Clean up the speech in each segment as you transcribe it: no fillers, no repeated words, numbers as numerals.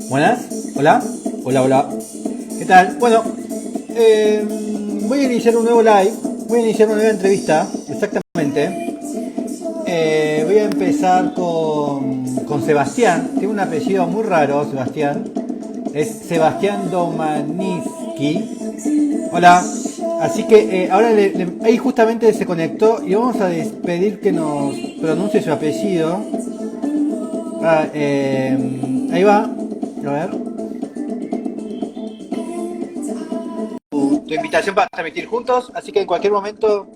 Buenas, hola, hola, hola. ¿Qué tal? Bueno, voy a iniciar un nuevo live, voy a iniciar una nueva entrevista, exactamente. Voy a empezar con Sebastián, tiene un apellido muy raro, Sebastián. Es Sebastián Domaniski. Hola. Así que ahora ahí justamente se conectó y vamos a pedir que nos pronuncie su apellido. Ahí va. A ver. Tu invitación para transmitir juntos, así que en cualquier momento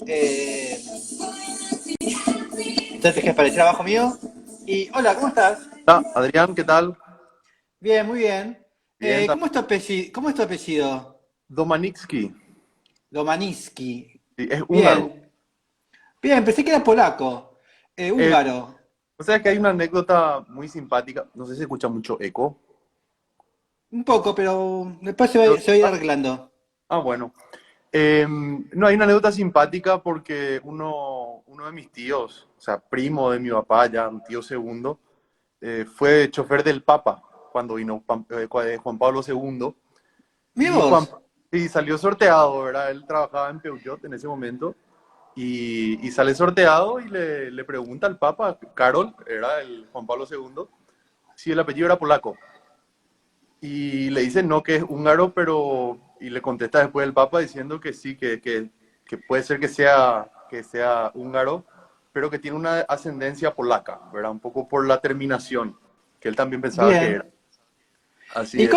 eh, entonces que aparecer abajo mío. Y hola, ¿cómo estás? Hola, Adrián, ¿qué tal? Bien, muy bien. Bien, ¿Cómo es tu apellido? ¿Cómo es tu apellido? Domanicki, Domaniski. sí, es húngaro. Bien. Bien, pensé que era polaco. Eh, Húngaro. o sea que hay una anécdota muy simpática, no sé si se escucha mucho eco. Un poco, pero después Pero- se va a ir arreglando. bueno. No, hay una anécdota simpática porque uno de mis tíos, o sea, primo de mi papá, ya un tío segundo, fue chofer del Papa cuando vino Juan Pablo II. Mira Y Juan vos. y salió sorteado, ¿verdad? Él trabajaba en Peugeot en ese momento. Y sale sorteado y le pregunta al Papa, Karol, era el Juan Pablo II, si el apellido era polaco. Y le dice no, que es húngaro, pero... Y le contesta después el Papa diciendo que sí, que puede ser que sea húngaro, pero que tiene una ascendencia polaca, ¿verdad? Un poco por la terminación, que él también pensaba que era. Bien. Así ¿Y es.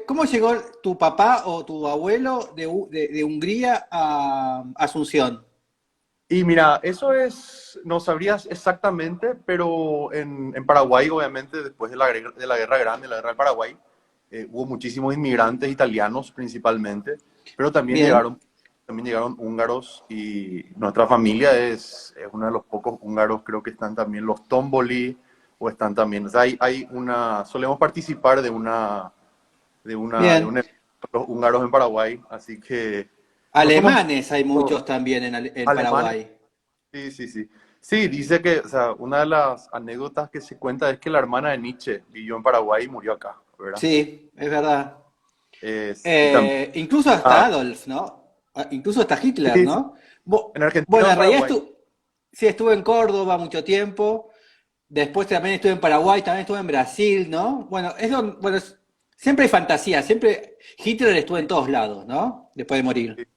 cómo llegó tu papá o tu abuelo de Hungría a Asunción? Y mira, eso es, no sabrías exactamente, pero en Paraguay, obviamente, después de la Guerra Grande, la Guerra del Paraguay, hubo muchísimos inmigrantes italianos principalmente, pero Bien. también llegaron húngaros y nuestra familia es uno de los pocos húngaros, creo que están también los Tomboli o están también, o sea, hay una, solemos participar de un Bien. evento de los húngaros en Paraguay, así que no somos Alemanes hay muchos también en alemanes. Paraguay. Sí, sí, sí. Sí, dice que, o sea, una de las anécdotas que se cuenta es que la hermana de Nietzsche vivió en Paraguay y murió acá, ¿verdad? Sí, es verdad. Y también, Incluso hasta ah, Adolf, ¿no? Incluso hasta Hitler, sí, sí, ¿no? en Argentina Bueno, o en en realidad Paraguay. sí estuve en Córdoba mucho tiempo. Después también estuve en Paraguay, también estuve en Brasil, ¿no? Bueno, siempre hay fantasía, siempre Hitler estuvo en todos lados, ¿no? Después de morir. Y-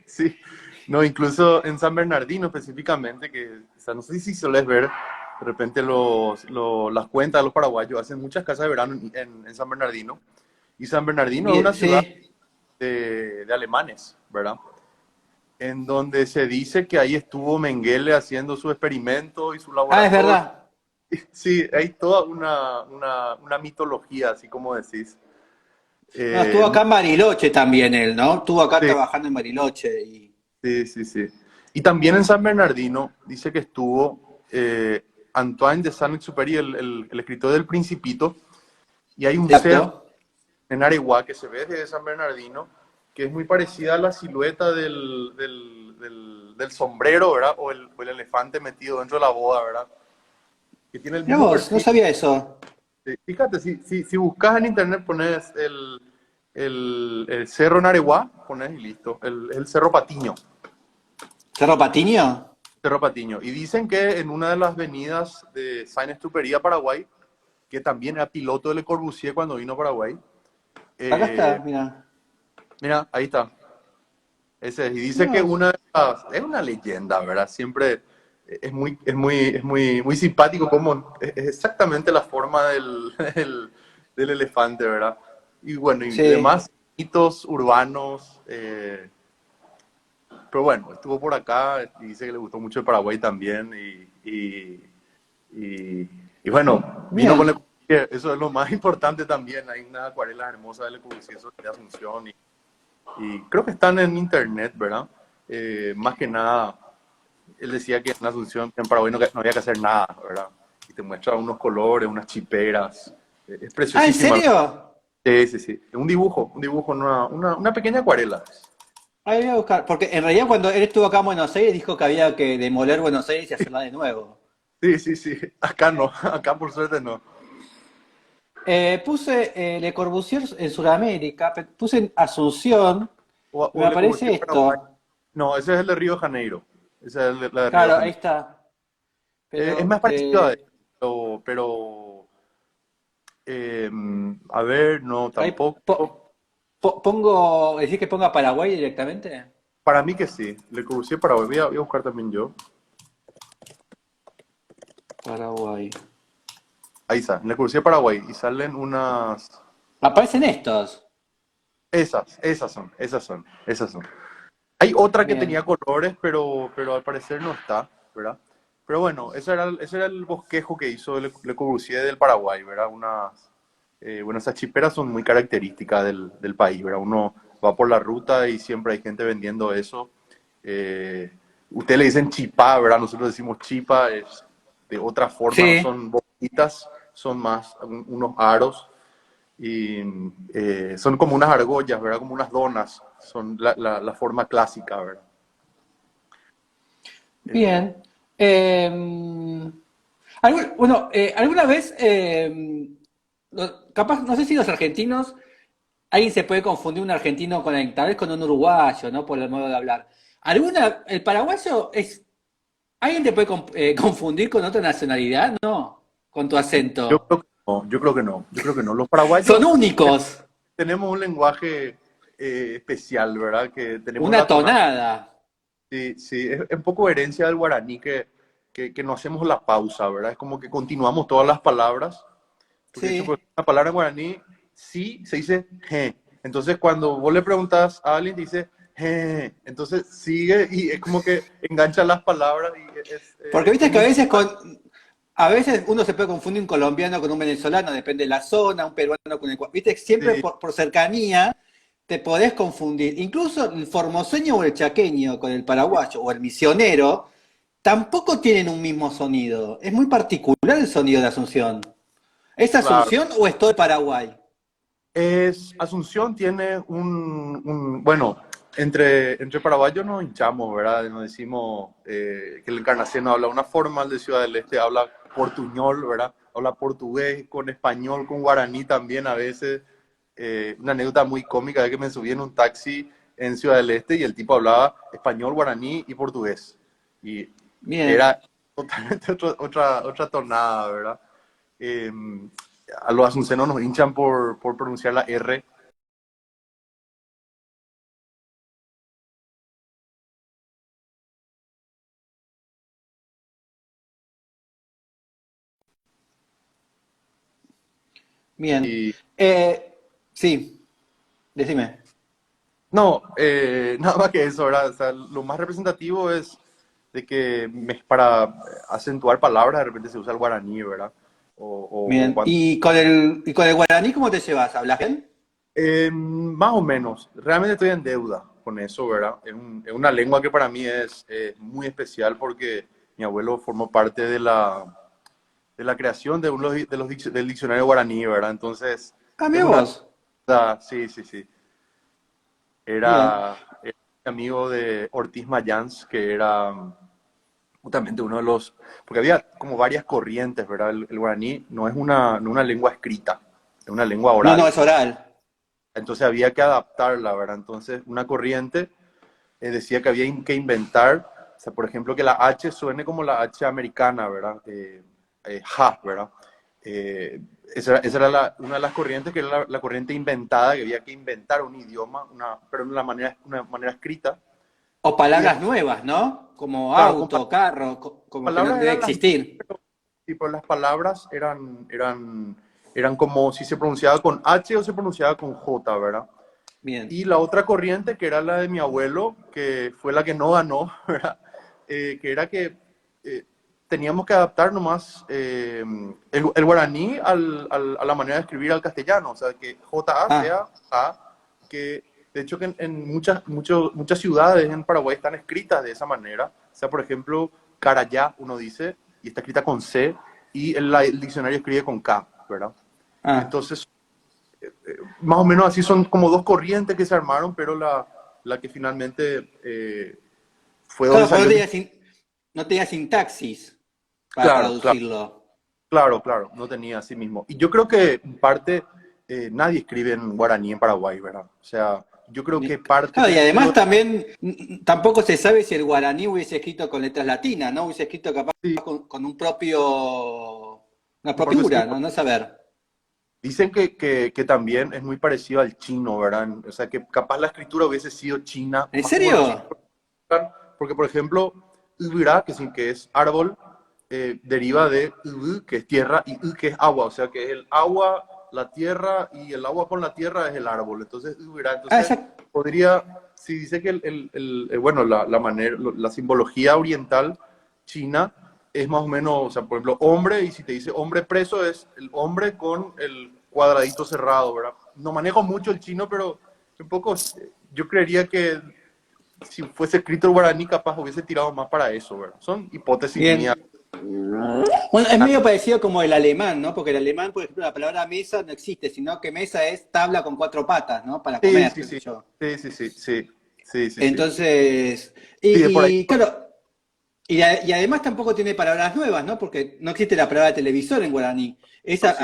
sí, no, incluso en San Bernardino específicamente, que, o sea, no sé si sueles ver de repente las cuentas de los paraguayos, hacen muchas casas de verano en San Bernardino. Y San Bernardino es una Bien, ciudad sí. de alemanes, ¿verdad? En donde se dice que ahí estuvo Mengele haciendo su experimento y su Ah, es laboratorio. verdad. Sí, hay toda una mitología, así como decís. No, estuvo No, acá en Bariloche también él, ¿no? Estuvo acá sí, trabajando en Bariloche y... sí, sí, sí. Y también en San Bernardino dice que estuvo Antoine de Saint-Exupéry, el escritor del Principito, y hay un cerro Exacto. en Areguá que se ve desde San Bernardino, que es muy parecida a la silueta del sombrero, ¿verdad? O el elefante metido dentro de la boda, ¿verdad? Que tiene el Mira mismo vos, no perfil. sabía eso. Fíjate, si buscas en internet, pones el Cerro Nareguá, pones y listo. El Cerro Patiño. ¿Cerro Patiño? Cerro Patiño. Y dicen que en una de las venidas de Saint-Exupéry a Paraguay, que también era piloto de Le Corbusier cuando vino a Paraguay, Acá eh, está, mira. mira, ahí está. Ese es. Y dice Mira que vos. una de es una leyenda, ¿verdad? Siempre muy simpático como es exactamente la forma del elefante, ¿verdad? Y bueno, y Sí. demás mitos urbanos, pero bueno, estuvo por acá y dice que le gustó mucho el Paraguay también y, y bueno, vino con Le Bien. Corbusier, eso es lo más importante también, hay una acuarela hermosa de Le Corbusier sobre Asunción y creo que están en internet, ¿verdad? Más que nada, él decía que en Asunción, en Paraguay no había que hacer nada, ¿verdad? Y te muestra unos colores, unas chiperas. Es Ah, ¿en preciosísima. serio? Sí, sí, sí. Un dibujo, una pequeña acuarela. Ahí voy a buscar. Porque en realidad cuando él estuvo acá en Buenos Aires dijo que había que demoler Buenos Aires y hacerla de nuevo. Sí, sí, sí. Acá no, acá por suerte no. Puse Le Corbusier en Sudamérica, puse en Asunción, y me O Le aparece Corbusier Paraguay. esto. No, ese es el de Río de Janeiro. Ese es la de Río de Claro, ahí Janeiro. está. Es Pero, más parecido a él, pero a ver, no, ahí tampoco. pongo, ¿decís que ponga Paraguay directamente? Para mí que sí. Le Corbusier Paraguay. Voy a buscar también yo. Paraguay. Ahí está, Le Corbusier Paraguay. Y salen unas. Aparecen estos. Esas son. Hay otra que tenía Bien. colores, pero al parecer no está, ¿verdad? Pero bueno, ese era el bosquejo que hizo Le Corbusier del Paraguay, ¿verdad? Bueno, esas chiperas son muy características del país, ¿verdad? Uno va por la ruta y siempre hay gente vendiendo eso. Ustedes le dicen chipá, ¿verdad? Nosotros decimos chipa, es de otra forma, Sí, son boquitas, son más unos aros y son como unas argollas, ¿verdad? Como unas donas, son la forma clásica, ¿verdad? Eh, bien. Bueno, alguna vez, capaz, no sé si los argentinos, alguien se puede confundir un argentino con tal vez con un uruguayo, ¿no? Por el modo de hablar. El paraguayo es, ¿alguien te puede confundir con otra nacionalidad? No, con tu yo acento. creo que no, yo creo que no. Los Son paraguayos únicos, tenemos un lenguaje especial, ¿verdad? Que tenemos una la tonalidad. tonada. Sí, sí, es un poco herencia del guaraní que no hacemos la pausa, ¿verdad? Es como que continuamos todas las palabras. Porque de hecho, por Sí. ejemplo, una palabra en guaraní, sí, se dice je. Entonces, cuando vos le preguntas a alguien, te dice je. Entonces, sigue y es como que engancha las palabras y Porque es viste que a muy... veces a veces uno se puede confundir un colombiano con un venezolano, depende de la zona, un peruano con el viste, siempre Sí, por cercanía te podés confundir. Incluso el formoseño o el chaqueño con el paraguayo o el misionero tampoco tienen un mismo sonido. Es muy particular el sonido de Asunción. ¿Es claro. Asunción o es todo el Paraguay? Asunción tiene bueno, entre paraguayos nos hinchamos, ¿verdad? Nos decimos que el encarnaciano habla una forma, el de Ciudad del Este habla portuñol, ¿verdad? Habla portugués, con español, con guaraní también a veces. Una anécdota muy cómica de que me subí en un taxi en Ciudad del Este y el tipo hablaba español, guaraní y portugués. Y Bien, era totalmente otra tonada, ¿verdad? Eh, a los asuncenos nos hinchan por pronunciar la R. bien. Y Sí, decime. no, nada más que eso, ¿verdad? O sea, lo más representativo es de que para acentuar palabras de repente se usa el guaraní, ¿verdad? O Bien. cuando, Y con el guaraní cómo te llevas? ¿Hablas bien? más o menos, realmente estoy en deuda con eso, ¿verdad? Es una lengua que para mí es muy especial porque mi abuelo formó parte de la creación del diccionario guaraní, ¿verdad? Entonces, Ah, es mira una... vos. Sí, sí, sí. Bien. Era amigo de Ortiz Mayans, que era justamente uno de los... Porque había como varias corrientes, ¿verdad? El guaraní no es una lengua escrita, es una lengua No, no, oral. es oral. Entonces había que adaptarla, ¿verdad? Entonces una corriente decía que había que inventar, o sea, por ejemplo, que la H suene como la H americana, ¿verdad? Ja, ¿verdad? Esa era una de las corrientes, que era la corriente inventada, que había que inventar un idioma, pero de una manera escrita. O Y palabras después, nuevas, ¿no? Como claro, con auto, carro, como que no palabras debe eran las mismas, existir. pero tipo, las palabras eran como si se pronunciaba con H o se pronunciaba con J, ¿verdad? Bien. Y la otra corriente, que era la de mi abuelo, que fue la que no ganó, ¿verdad? Que era que eh, teníamos que adaptar nomás el guaraní a la manera de escribir al castellano, o sea, que JA Ah, sea A, que de hecho que en muchas ciudades en Paraguay están escritas de esa manera, o sea, por ejemplo, Carayá, uno dice, y está escrita con C, y el diccionario escribe con K, ¿verdad? ah. Entonces, más o menos así son como dos corrientes que se armaron, pero la que finalmente fue donde Claro, pero salió mi... no tenía sintaxis para Claro, claro. traducirlo. Claro, claro, no tenía así mismo. Y yo creo que en parte nadie escribe en guaraní en Paraguay, ¿verdad? O sea, yo creo que parte Claro, y de además lo... también tampoco se sabe si el guaraní hubiese escrito con letras latinas, ¿no? Hubiese escrito capaz Sí, con un propio, una un propia propio figura, símbolo. ¿no? No saber. Dicen que también es muy parecido al chino, ¿verdad? O sea, que capaz la escritura hubiese sido china, ¿En más como los chinos. serio? Porque, por ejemplo, ubirá, que es árbol, deriva de ubu, que es tierra, y u, que es agua. O sea, que es el agua, la tierra, y el agua con la tierra es el árbol. Entonces, ubirá. Ah, Entonces, podría, si dice que bueno, la manera, la simbología oriental china es más o menos, o sea, por ejemplo, hombre, y si te dice hombre preso, es el hombre con el cuadradito cerrado, ¿verdad? No manejo mucho el chino, pero un poco, yo creería que si fuese escrito el guaraní, capaz hubiese tirado más para eso, ¿verdad? Son hipótesis mías. bien. Bueno, es medio parecido como el alemán, ¿no? Porque el alemán, por ejemplo, la palabra mesa no existe, sino que mesa es tabla con cuatro patas, ¿no? Para Sí, comer, sí, qué sé sí, yo. sí, sí, sí, sí, sí, sí, sí. Entonces, Sí, es por ahí. claro, y además tampoco tiene palabras nuevas, ¿no? Porque no existe la palabra televisor en guaraní. Esa No, sí,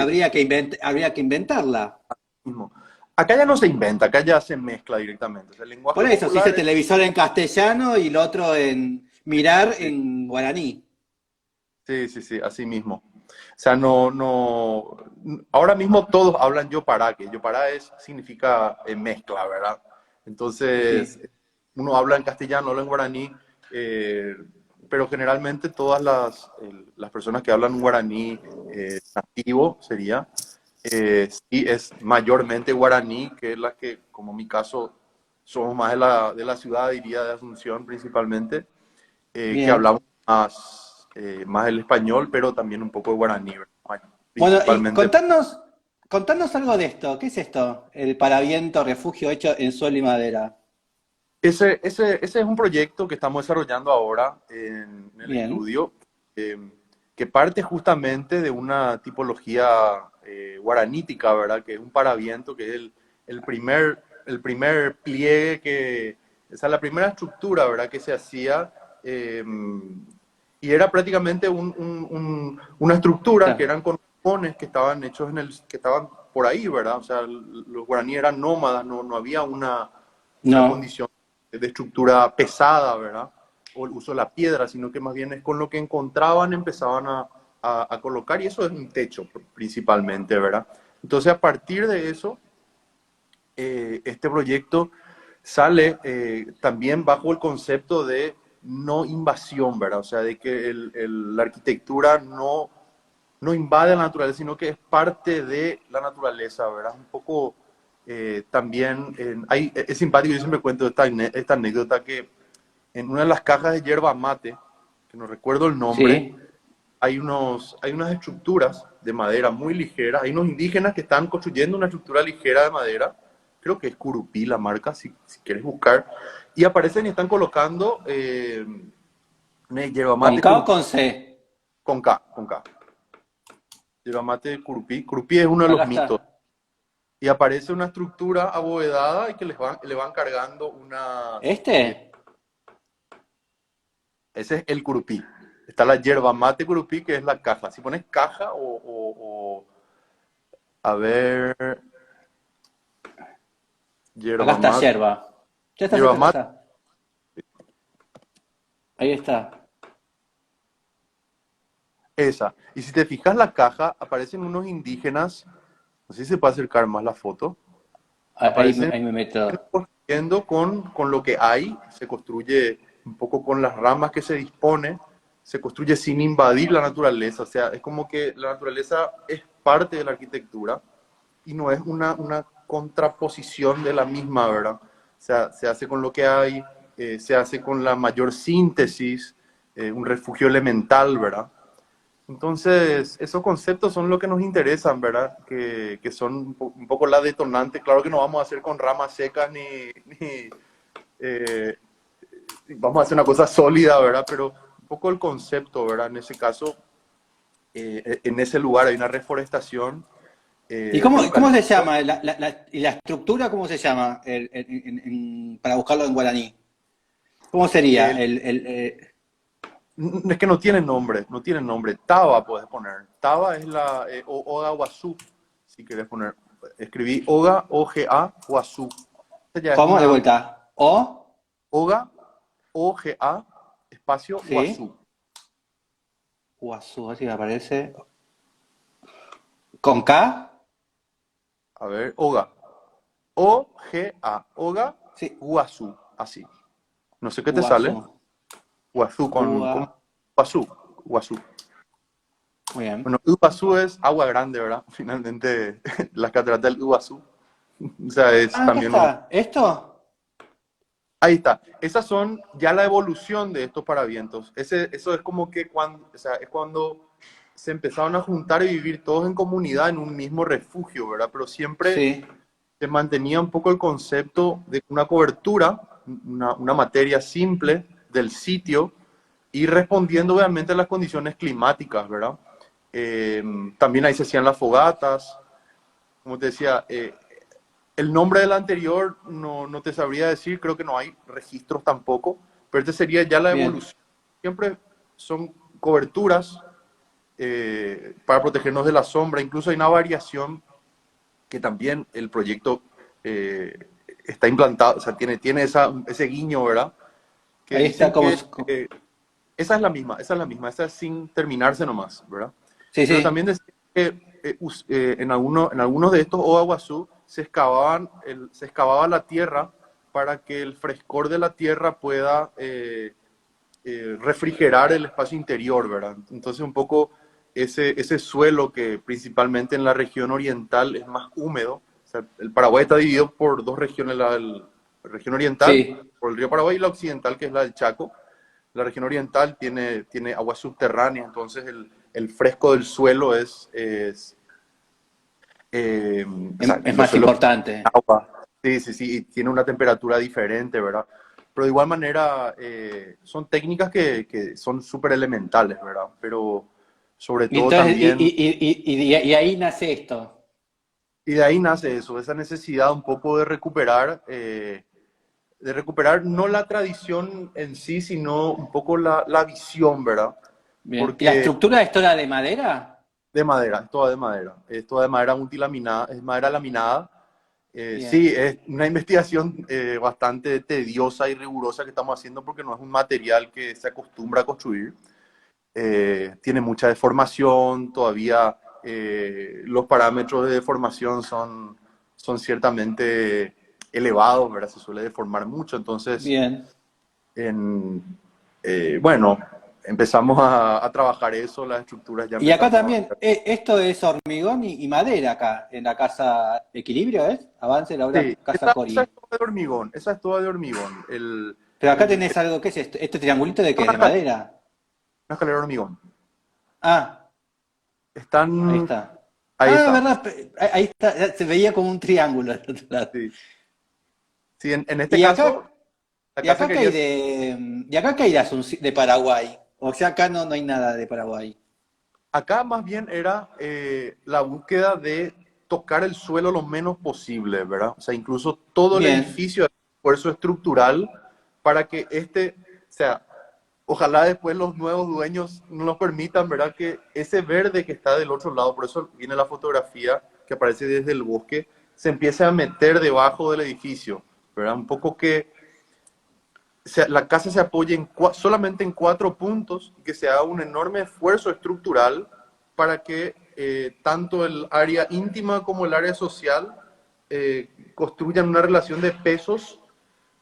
habría que inventarla. mismo. Acá ya no se inventa, acá ya se mezcla directamente. O sea, el Por lenguaje eso, se dice popular es... televisor en castellano y lo otro en mirar Sí, en guaraní. sí, sí, sí, así mismo. O sea, ahora mismo todos hablan yopará, que yopará significa mezcla, ¿verdad? Entonces, Sí, uno habla en castellano, habla en guaraní, eh, pero generalmente todas las personas que hablan un guaraní nativo sería, sí es mayormente guaraní, que es la que, como mi caso, somos más de la ciudad, diría de Asunción principalmente, que bien. hablamos más el español, pero también un poco de guaraní, ¿verdad? Bueno, y Principalmente. contanos algo de esto. ¿Qué es esto? El paraviento refugio hecho en suelo y madera. Ese es un proyecto que estamos desarrollando ahora en el Bien, estudio, eh, que parte justamente de una tipología guaranítica, ¿verdad? Que es un paraviento, que es el primer pliegue esa es la primera estructura, ¿verdad? Que se hacía, y era prácticamente una estructura que claro. eran con cajones que estaban hechos que estaban por ahí, ¿verdad? O sea, los guaraníes eran nómadas, no había una No, condición de estructura pesada, ¿verdad? O el uso de la piedra, sino que más bien es con lo que encontraban, empezaban a colocar, y eso es un techo principalmente, ¿verdad? Entonces, a partir de eso, este proyecto sale también bajo el concepto de no invasión, ¿verdad? O sea, de que la arquitectura no invade la naturaleza, sino que es parte de la naturaleza, ¿verdad? Un poco también, es simpático, yo siempre cuento esta anécdota, que en una de las cajas de yerba mate, que no recuerdo el nombre, sí. hay unas estructuras de madera muy ligeras, hay unos indígenas que están construyendo una estructura ligera de madera, creo que es Curupí la marca, si quieres buscar, y aparecen y están colocando yerba ¿Con mate K o Curupí, con C? con K, con K. Yerba mate Curupí. Curupí es uno de Acá los está. mitos. Y aparece una estructura abovedada y que le van cargando ¿Este? ese es el curupí. Está la yerba mate curupí, que es la caja. Si pones caja a ver, Acá yerba está mate, yerba. Ya está, ya yerba está, ya mate, está. Ahí está. esa. Y si te fijas la caja, aparecen unos indígenas, no sé si se puede acercar más la foto, aparecen Ahí me meto. construyendo con lo que hay, se construye un poco con las ramas que se dispone, se construye sin invadir la naturaleza, o sea, es como que la naturaleza es parte de la arquitectura y no es una contraposición de la misma, ¿verdad? O sea, se hace con lo que hay, se hace con la mayor síntesis, un refugio elemental, ¿verdad? Entonces, esos conceptos son lo que nos interesan, ¿verdad? Que son un poco la detonante. Claro que no vamos a hacer con ramas secas eh, vamos a hacer una cosa sólida, ¿verdad? Pero un poco el concepto, ¿verdad? En ese caso, en ese lugar hay una reforestación ¿Y de cómo se eucalipto. llama? ¿Y la estructura cómo se llama? Para buscarlo en guaraní. ¿Cómo sería? El, Es que no tiene nombre, no tiene nombre. Taba puedes poner. Taba es la Oga Guazú, si quieres poner. Escribí Oga, O-G-A, Guazú. Esta ya es ¿Cómo? De una vuelta. ¿O? Oga, O-G-A, espacio Sí. Guazú. Guazú, así me aparece. ¿Con K? A ver, Oga. O-G-A, Oga, Sí. Guazú, así. No sé qué te Guazú. sale. Guazú con, Gua... ¿cómo? Guazú, Guazú. Muy bien. Bueno, Iguazú es agua grande, ¿verdad? Finalmente, las cataratas del Iguazú. O sea, es Ah, acá también un... está. ¿Esto? Ahí está. Esas son ya la evolución de estos paravientos. Eso es como que cuando, o sea, es cuando se empezaron a juntar y vivir todos en comunidad en un mismo refugio, ¿verdad? Pero siempre Sí. se mantenía un poco el concepto de una cobertura, una materia simple del sitio y respondiendo obviamente a las condiciones climáticas, ¿verdad? Eh, También ahí se hacían las fogatas, como te decía, el nombre del anterior no te sabría decir, creo que no hay registros tampoco, pero este sería ya la Bien. evolución. Siempre son coberturas para protegernos de la sombra, incluso hay una variación que también el proyecto está implantado, o sea, tiene ese guiño, ¿verdad? Que Ahí está dicen como... que esa es sin terminarse nomás, ¿verdad? Sí, Pero sí. también decían que en algunos de estos Oaguazú se excavaba la tierra para que el frescor de la tierra pueda refrigerar el espacio interior, ¿verdad? Entonces un poco ese suelo que principalmente en la región oriental es más húmedo, o sea, el Paraguay está dividido por dos regiones, la región oriental, Sí. por el río Paraguay, y la occidental, que es la del Chaco. La región oriental tiene aguas subterráneas, entonces el fresco del suelo o sea, Es los más suelos importante. agua. Sí, sí, sí, y tiene una temperatura diferente, ¿verdad? Pero de igual manera son técnicas que son súper elementales, ¿verdad? Pero sobre Y todo entonces, también, y ahí nace esto. y de ahí nace eso, esa necesidad un poco de recuperar no la tradición en sí, sino un poco la visión, ¿verdad? Bien. ¿Y la Porque estructura es toda de madera? de madera, es toda de madera. Es toda de madera multilaminada, es madera laminada. Sí, Bien. es una investigación bastante tediosa y rigurosa que estamos haciendo porque no es un material que se acostumbra a construir. Tiene mucha deformación, todavía los parámetros de deformación son ciertamente elevados, ¿verdad? Se suele deformar mucho, entonces Bien. en, bueno, empezamos a trabajar eso, las estructuras ya Y acá empezamos también, a... esto es hormigón y madera acá, en la casa Equilibrio, ¿es? Avance Laura Sí, Casa esa es Cori. toda de hormigón, esa es toda de hormigón. Pero acá tenés algo, ¿qué es esto? ¿Este triangulito de qué es? ¿De madera? Una escalera de hormigón. Ah, ahí Están, está. ahí Ah, está. verdad, ahí está, se veía como un triángulo al otro lado. Sí, sí en este Y acá, caso, la y casa acá qué hay quería... y acá qué hay de Paraguay. O sea, acá no hay nada de Paraguay. Acá más bien era la búsqueda de tocar el suelo lo menos posible, ¿verdad? O sea, incluso todo el Bien, edificio de esfuerzo estructural para que o sea, ojalá después los nuevos dueños nos permitan, ¿verdad? Que ese verde que está del otro lado, por eso viene la fotografía que aparece desde el bosque, se empiece a meter debajo del edificio, ¿verdad? Un poco que la casa se apoye solamente en 4 puntos y que se haga un enorme esfuerzo estructural para que tanto el área íntima como el área social construyan una relación de pesos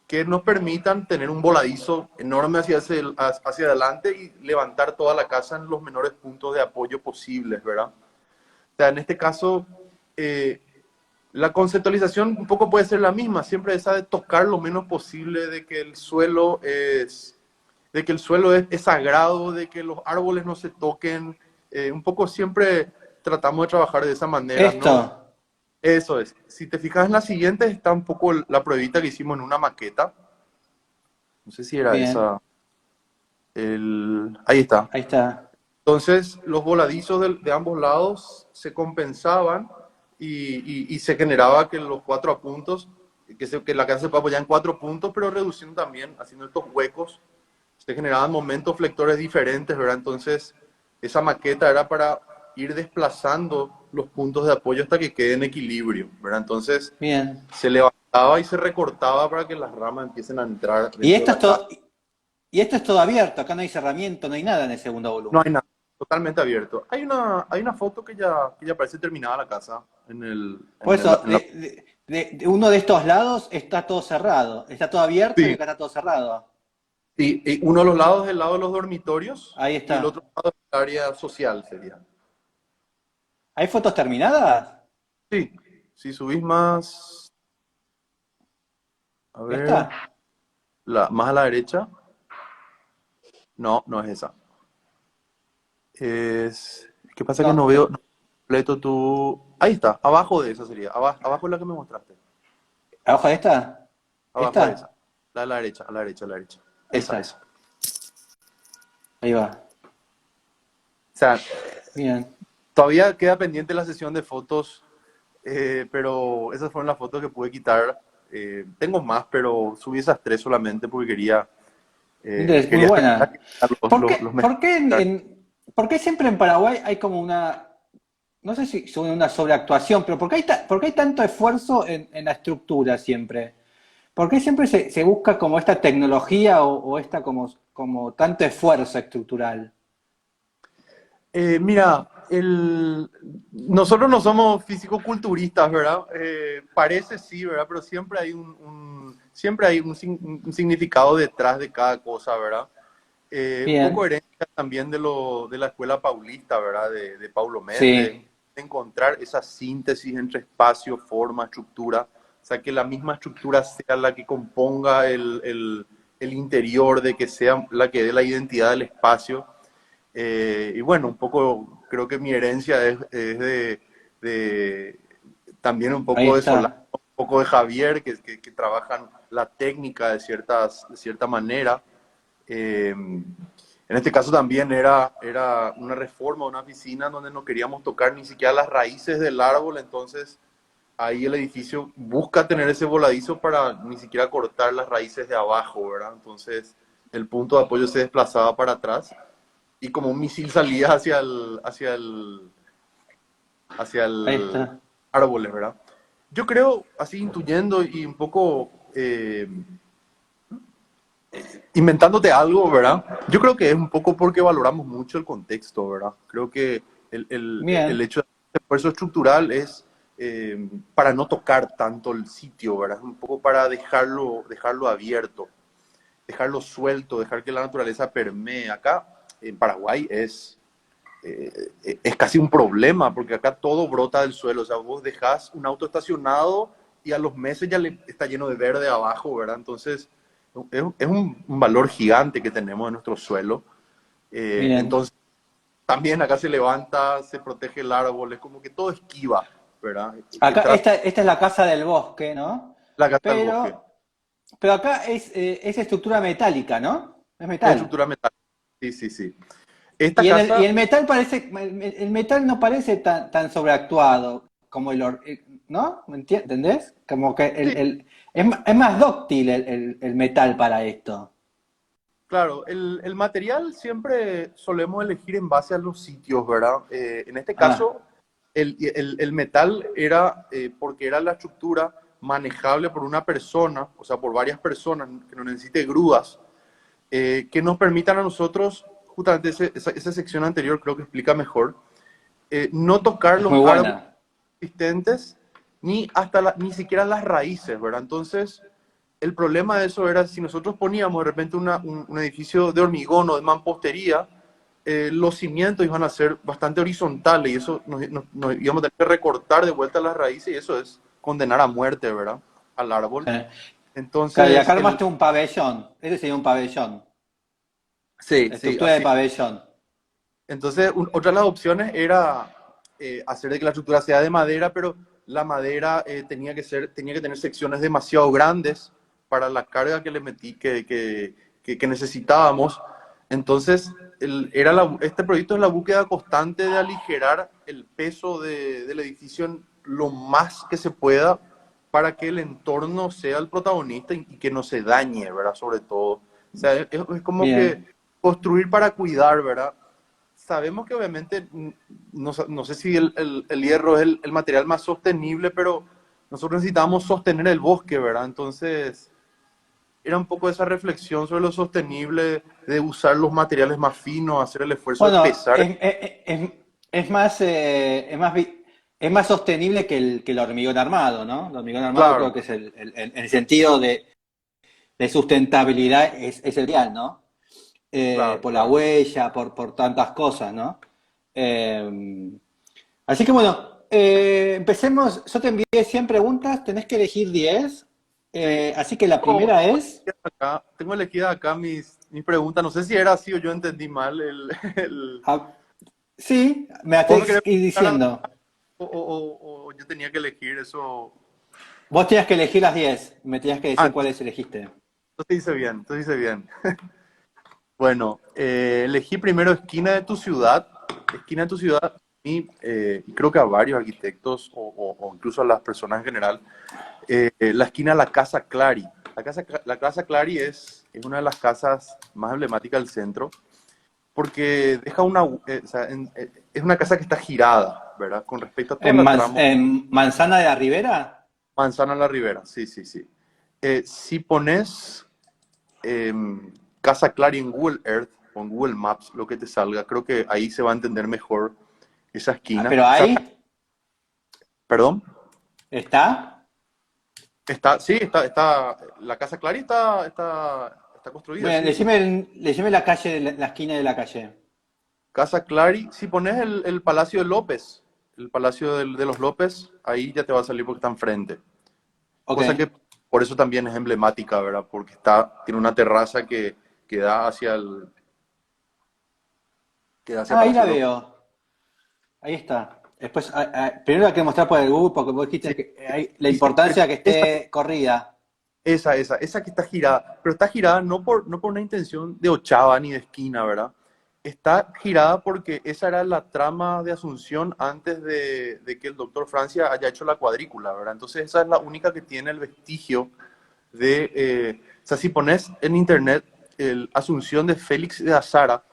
que nos permitan tener un voladizo enorme hacia adelante y levantar toda la casa en los menores puntos de apoyo posibles, ¿verdad? O sea, en este caso, eh, la conceptualización un poco puede ser la misma, siempre esa de tocar lo menos posible, de que el suelo es sagrado, de que los árboles no se toquen, un poco siempre tratamos de trabajar de esa manera, esto. ¿no? Eso es. Si te fijas en la siguiente, está un poco la pruebita que hicimos en una maqueta. No sé si era Bien, esa. Ahí está. ahí está. Entonces, los voladizos de ambos lados se compensaban y se generaba que los 4 puntos, que la casa se puede apoyar en 4 puntos, pero reduciendo también, haciendo estos huecos, se generaban momentos flectores diferentes, ¿verdad? Entonces, esa maqueta era para ir desplazando los puntos de apoyo hasta que quede en equilibrio, ¿verdad? Entonces, Bien. se levantaba y se recortaba para que las ramas empiecen a entrar Y dentro de esto la es casa. todo, y esto es todo abierto, acá no hay cerramiento, no hay nada en el segundo No volumen. hay nada, totalmente abierto. Hay una foto que ya parece terminada la casa Por eso, de uno de estos lados está todo cerrado, está todo abierto y sí, acá está todo cerrado. sí, y uno de los lados es el lado de los dormitorios Ahí y el está. otro lado es el área social sería. ¿Hay fotos terminadas? Sí, si subís más, a ver, ¿Esta? más a la derecha, no, no es esa. ¿Qué pasa que no No, veo completo tu... Ahí está, abajo de esa sería, abajo es la que me mostraste, ¿abajo de esta? abajo de esa, ¿Esta? la de la derecha, a la derecha, a la derecha. Esa, Esa. esa. Ahí va. O sea, Bien. todavía queda pendiente la sesión de fotos, pero esas fueron las fotos que pude quitar. Tengo más, pero subí esas tres solamente porque Muy quería buena. especificar los mejores. ¿Por qué siempre en Paraguay hay como una, no sé si son una sobreactuación, pero por qué hay tanto esfuerzo en la estructura siempre? ¿Por qué siempre se busca como esta tecnología o esta como tanto esfuerzo estructural? Mira, nosotros no somos fisicoculturistas, ¿verdad? Parece sí, ¿verdad? Pero siempre hay siempre hay un significado detrás de cada cosa, ¿verdad? Un poco Bien, herencia también de la escuela paulista, ¿verdad? De Paulo Méndez, sí, de encontrar esa síntesis entre espacio, forma, estructura, o sea, que la misma estructura sea la que componga el interior, de que sea la que dé la identidad del espacio. Y bueno, un poco, creo que mi herencia es de también un ahí poco de Solano, está. un poco de Javier, que trabajan la técnica de cierta manera. En este caso también era una reforma, una piscina donde no queríamos tocar ni siquiera las raíces del árbol, entonces ahí el edificio busca tener ese voladizo para ni siquiera cortar las raíces de abajo, ¿verdad? Entonces el punto de apoyo se desplazaba para atrás y como un misil salía hacia Ahí el está. árboles, ¿verdad? Yo creo, así intuyendo y un poco inventándote algo, ¿verdad? Yo creo que es un poco porque valoramos mucho el contexto, ¿verdad? Creo que el Bien, hecho de este esfuerzo estructural es para no tocar tanto el sitio, ¿verdad? Es un poco para dejarlo abierto, dejarlo suelto, dejar que la naturaleza permee. Acá en Paraguay es casi un problema, porque acá todo brota del suelo. O sea, vos dejás un auto estacionado y a los meses ya está lleno de verde abajo, ¿verdad? Entonces, es un valor gigante que tenemos en nuestro suelo. bien. Entonces, también acá se levanta, se protege el árbol, es como que todo esquiva, ¿verdad? Acá, esta es la casa del bosque, ¿no? La casa del bosque. Pero, pero acá es estructura metálica, ¿no? Es Es metal. estructura metálica. Sí, sí, sí. Esta Y casa, el metal el metal no parece tan sobreactuado como ¿no? ¿Entendés? Como que sí, es más dóctil el metal para esto. claro, el material siempre solemos elegir en base a los sitios, ¿verdad? En este Ah, caso, el metal era porque era la estructura manejable por una persona, o sea, por varias personas, que no necesite grúas, que nos permitan a nosotros, justamente esa sección anterior creo que explica mejor, no tocar es los muy árboles buena. existentes ni siquiera las raíces, ¿verdad? Entonces, el problema de eso era si nosotros poníamos de repente un edificio de hormigón o de mampostería, los cimientos iban a ser bastante horizontales y eso nos íbamos a tener que recortar de vuelta las raíces y eso es condenar a muerte, ¿verdad? Al árbol. Sí. Claro, y Entonces, acá armaste un pabellón. Ese sería un pabellón. sí, sí, Estructura de así. pabellón. Entonces, otra de las opciones era hacer de que la estructura sea de madera, pero la madera tenía que tener secciones demasiado grandes para la carga que le metí, que necesitábamos. Entonces, este proyecto es la búsqueda constante de aligerar el peso del edificio en lo más que se pueda para que el entorno sea el protagonista y que no se dañe, ¿verdad? Sobre todo O sea, es como que Bien. construir para cuidar, ¿verdad? Sabemos que obviamente, no sé si el hierro es el material más sostenible, pero nosotros necesitamos sostener el bosque, ¿verdad? Entonces, era un poco esa reflexión sobre lo sostenible, de usar los materiales más finos, hacer el esfuerzo de Bueno, pesar. es más, es más sostenible que el hormigón armado, ¿no? El hormigón armado creo Claro, que es el sentido de sustentabilidad es el ideal, ¿no? claro, Por la claro. huella, por tantas cosas, ¿no? Eh, Así que bueno, empecemos. Yo te envié 100 preguntas, tenés que elegir 10. Así que la Tengo primera es, tengo elegidas acá mis preguntas. No sé si era así o yo entendí mal ah, sí, me la ¿Vos me tenés querés que ir preguntar diciendo. o yo tenía que elegir eso? Vos tenías que elegir las 10, me tenías que Ah, decir cuáles elegiste. entonces hice bien, entonces hice bien. Bueno, elegí primero esquina de tu ciudad. Esquina de tu ciudad, y creo que a varios arquitectos o incluso a las personas en general, la esquina de la Casa Clary. La Casa Clary es una de las casas más emblemáticas del centro porque deja o sea, es una casa que está girada, ¿verdad? Con respecto a toda la trama. En Manzana de la Ribera? Manzana La Ribera, sí, sí, sí. Si pones Casa Clary en Google Earth o en Google Maps, lo que te salga, creo que ahí se va a entender mejor esa Ah, esquina. pero Esa, ahí perdón, está. la Casa Clary está construida, Bueno, sí, sí. decime la calle, la esquina de la calle. Casa Clary, si pones el Palacio de López, el Palacio de los López, ahí ya te va a salir porque está enfrente. Ok. Cosa que por eso también es emblemática, ¿verdad? Porque tiene una terraza que da hacia el Ah, ahí Palacio la de López. veo. Ahí está. Después, primero la quiero mostrar por el Google porque vos Sí, dijiste que sí, la sí, sí. importancia de que esté corrida. Esa que está girada, pero está girada no por una intención de ochava ni de esquina, ¿verdad? Está girada porque esa era la trama de Asunción antes de que el doctor Francia haya hecho la cuadrícula, ¿verdad? Entonces esa es la única que tiene el vestigio o sea, si pones en internet el Asunción de Félix de Azara,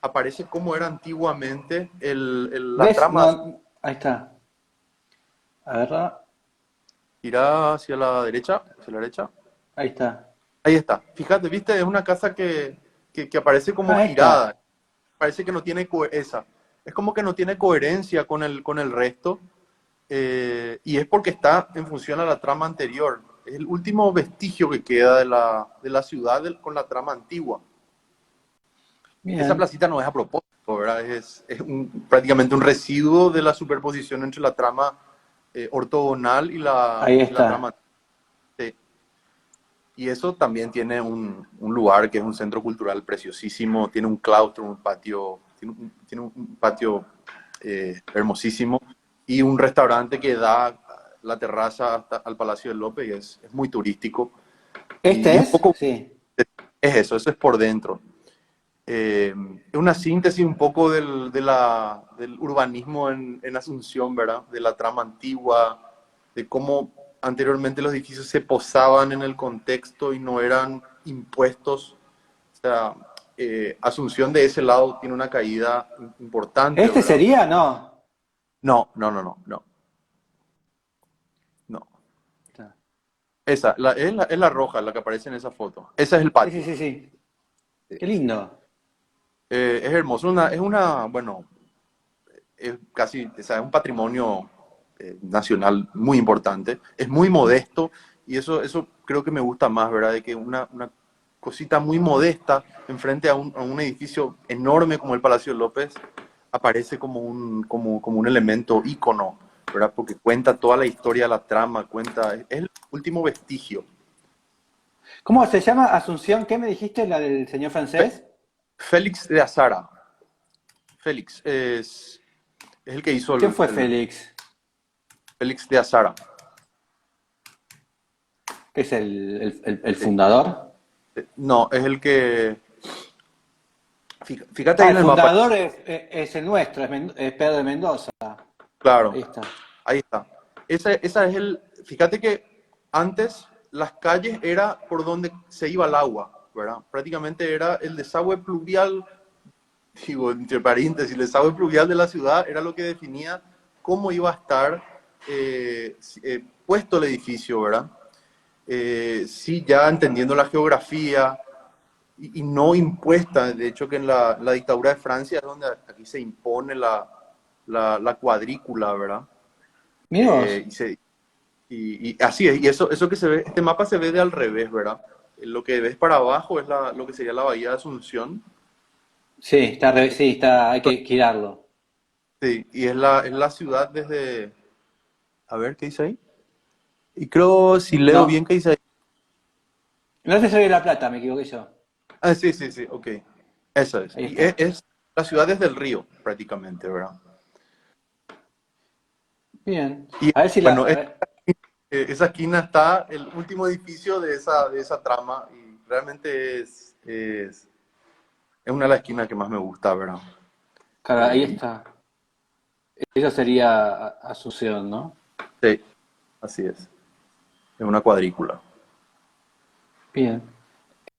aparece cómo era antiguamente la ¿Ves? trama No, ahí está. A ver, girada hacia la derecha. ahí está. Ahí está. Fíjate, viste, es una casa que aparece como Ah, ahí girada. está. Parece que no tiene esa. Es como que no tiene coherencia con el resto. Y es porque está en función a la trama anterior. Es el último vestigio que queda de la ciudad con la trama antigua. Esa Bien. placita no es a propósito, ¿verdad? Prácticamente un residuo de la superposición entre la trama ortogonal Ahí y la está. trama. Sí. Y eso también tiene un lugar que es un centro cultural preciosísimo, tiene un claustro, un patio, tiene un patio hermosísimo y un restaurante que da la terraza hasta al Palacio de López y es muy turístico. ¿Este Y un es? poco Sí. es eso es por dentro. Es una síntesis un poco del urbanismo en Asunción, ¿verdad? De la trama antigua, de cómo anteriormente los edificios se posaban en el contexto y no eran impuestos. O sea, Asunción de ese lado tiene una caída importante, ¿Este ¿verdad? sería? No. No, no, no, no, no, no. Está. Es la roja, la que aparece en esa foto. Ese es el Sí, sí, patio. sí, sí. Qué lindo. Es hermoso, bueno, es casi, o sea, es un patrimonio nacional muy importante, es muy modesto y eso creo que me gusta más, ¿verdad? De que una cosita muy modesta enfrente a un edificio enorme como el Palacio López aparece como un elemento ícono, ¿verdad? Porque cuenta toda la historia, la trama, es el último vestigio. ¿Cómo se llama? Asunción, ¿qué me dijiste? ¿La del señor Fe- francés? Félix de Azara, Félix es el que hizo ¿Quién fue el Félix? Félix de Azara. ¿Qué es el fundador? No, es el que. Fíjate ahí Ah, en el el mapa. fundador es el nuestro, es Pedro de Mendoza. Claro, Ahí está. ahí está. Esa es el. Fíjate que antes las calles era por donde se iba el agua. ¿verdad? Prácticamente era el desagüe pluvial, digo, entre paréntesis, el desagüe pluvial de la ciudad era lo que definía cómo iba a estar puesto el edificio, ¿verdad? Sí, ya entendiendo la geografía y no impuesta, de hecho que en la dictadura de Francia es donde aquí se impone la cuadrícula, ¿verdad? Mirá vos. Y así es, y eso que se ve, este mapa se ve de al revés, ¿verdad? Lo que ves para abajo es lo que sería la bahía de Asunción, Sí, sí, está, hay que girarlo. sí, y es la ciudad desde, a ver, ¿qué dice ahí? Y creo, si leo bien, No, ¿qué dice ahí? no es de La Plata, me equivoqué yo. Ah, sí, sí, sí, ok, esa es. Ahí Y está. es la ciudad desde el río, prácticamente, ¿verdad? Bien. Y A ver si la. bueno, A ver. esa esquina está el último edificio de esa trama y realmente es una de las esquinas que más me gusta, ¿verdad? Claro, ahí Eh, está. Eso sería Asunción, ¿no? sí, así es una cuadrícula. Bien.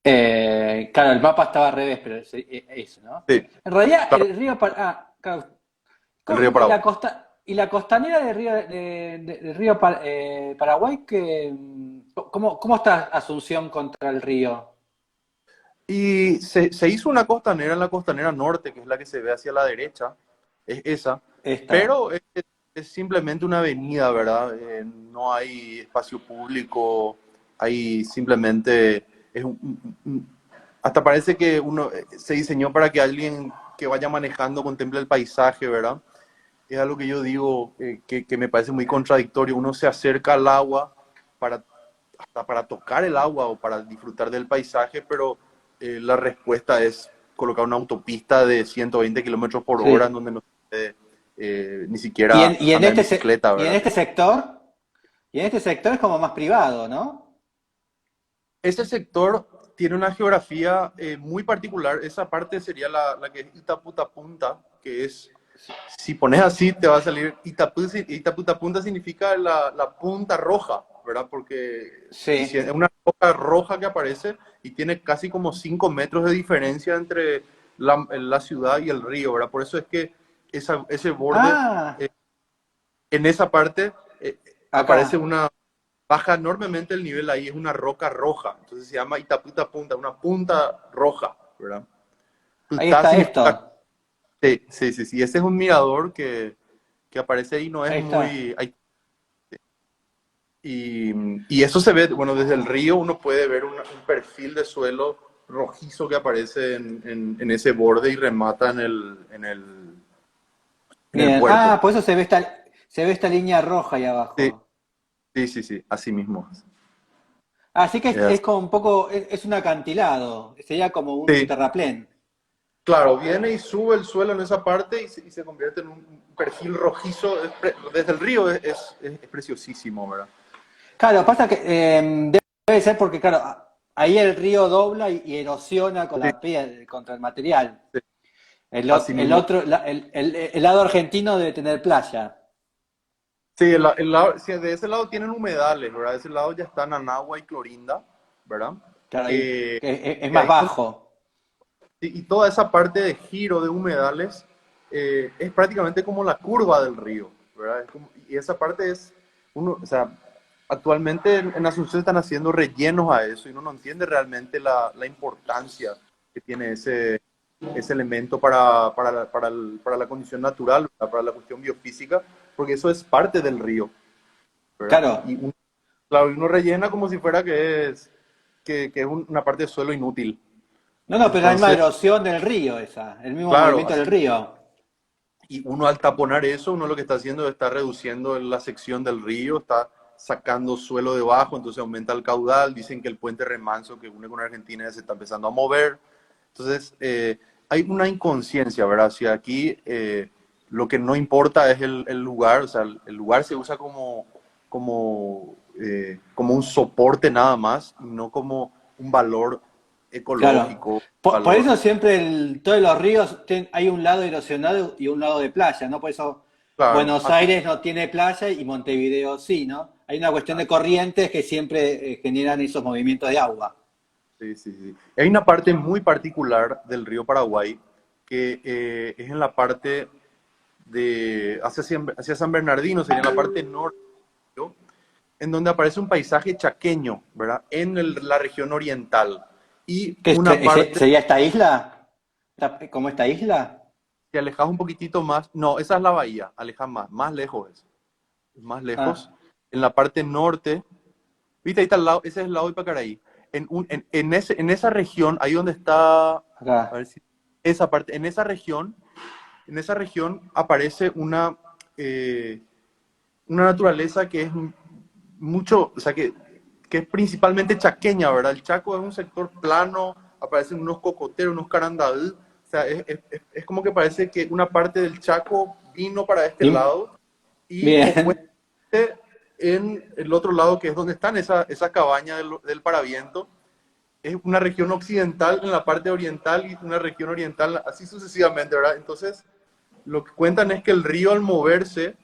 Claro, el mapa estaba al revés, pero eso, ¿no? Sí, En realidad, claro, el río claro. el río Y la Paraguay. costanera de río Paraguay, ¿cómo está Asunción contra el río? Y se hizo una costanera en la costanera norte, que es la que se ve hacia la derecha, es esa, Esta. pero es simplemente una avenida, ¿verdad? No hay espacio público, hay simplemente, hasta parece que uno se diseñó para que alguien que vaya manejando contemple el paisaje, ¿verdad? Es algo que yo digo que me parece muy contradictorio. Uno se acerca al agua para, hasta para tocar el agua o para disfrutar del paisaje, pero la respuesta es colocar una autopista de 120 kilómetros por hora en Sí. donde no se puede ni siquiera andar en bicicleta, Y en ¿verdad? este sector, es como más privado, ¿no? Ese sector tiene una geografía muy particular. Esa parte sería la que es Itaputapunta, que es, si pones así, te va a salir Itaputapunta significa la punta roja, ¿verdad? Porque Sí. es una roca roja que aparece y tiene casi como 5 metros de diferencia entre la ciudad y el río, ¿verdad? Por eso es que ese borde, Ah, eh, en esa parte, aparece acá. una, baja enormemente el nivel ahí, es una roca roja, entonces se llama Itaputa Punta, una punta roja, ¿verdad? Ahí Tutá está significa, esto. sí, sí, sí, sí, ese es un mirador que aparece ahí, no es Ahí está. muy, y eso se ve, bueno, desde el río uno puede ver un perfil de suelo rojizo que aparece en ese borde y remata en el Bien. puerto. Ah, por eso se ve esta línea roja ahí Sí, abajo. sí, sí, sí, así mismo. Así que es Es- como un poco, es un acantilado. Sería como un Sí, terraplén. claro, viene y sube el suelo en esa parte y se convierte en un perfil rojizo. Desde el río es preciosísimo, ¿verdad? Claro, pasa que debe ser porque, claro, ahí el río dobla y erosiona con Sí, la piel, contra el material. sí, El, o- así el mismo. otro, el lado argentino debe tener playa. Sí, sí, de ese lado tienen humedales, ¿verdad? De ese lado ya están Anagua y Clorinda, ¿verdad? Claro, ahí Eh, es y más ahí bajo. y toda esa parte de giro de humedales es prácticamente como la curva del río, ¿verdad? Y esa parte o sea, actualmente en Asunción están haciendo rellenos a eso y uno no entiende realmente la importancia que tiene ese elemento para la condición natural, ¿verdad? Para la cuestión biofísica, porque eso es parte del río, ¿verdad? Claro. Claro, y uno rellena como si fuera que es una parte de suelo inútil. No, no, pero la misma Entonces, erosión del río esa, el mismo claro, movimiento del así. río. Y uno al taponar eso, uno lo que está haciendo es estar reduciendo la sección del río, está sacando suelo debajo, entonces aumenta el caudal. Dicen que el puente remanso que une con Argentina se está empezando a mover. Entonces, hay una inconsciencia, ¿verdad? Si aquí lo que no importa es el lugar, o sea, el lugar se usa como un soporte nada más, y no como un valor Claro. ecológico, Por valor. eso siempre todos los ríos hay un lado erosionado y un lado de playa, ¿no? Por eso Claro, Buenos así, Aires no tiene playa y Montevideo sí, ¿no? Hay una cuestión de así. corrientes que siempre generan esos movimientos de agua. Sí, sí, sí. Hay una parte muy particular del río Paraguay que es en la parte de hacia San Bernardino, sería en la parte norte, ¿no? En donde aparece un paisaje chaqueño, ¿verdad? En la región oriental. Y ¿Qué una parte, sería esta isla? ¿Como esta isla? si alejas un poquitito más, no, esa es la bahía, alejas más lejos es más Ah, lejos. En la parte norte, viste, ahí está al lado, ese es el lado de Pacaraí. En esa región, ahí donde está, a acá. ver si, esa parte, en esa región aparece una naturaleza que es mucho, o sea, que es principalmente chaqueña, ¿verdad? El Chaco es un sector plano, aparecen unos cocoteros, unos carandaví, o sea, es como que parece que una parte del Chaco vino para este Bien. lado y Bien. opuestamente en el otro lado, que es donde están esa cabaña del Paraviento, es una región occidental en la parte oriental y una región oriental, así sucesivamente, ¿verdad? Entonces, lo que cuentan es que el río al moverse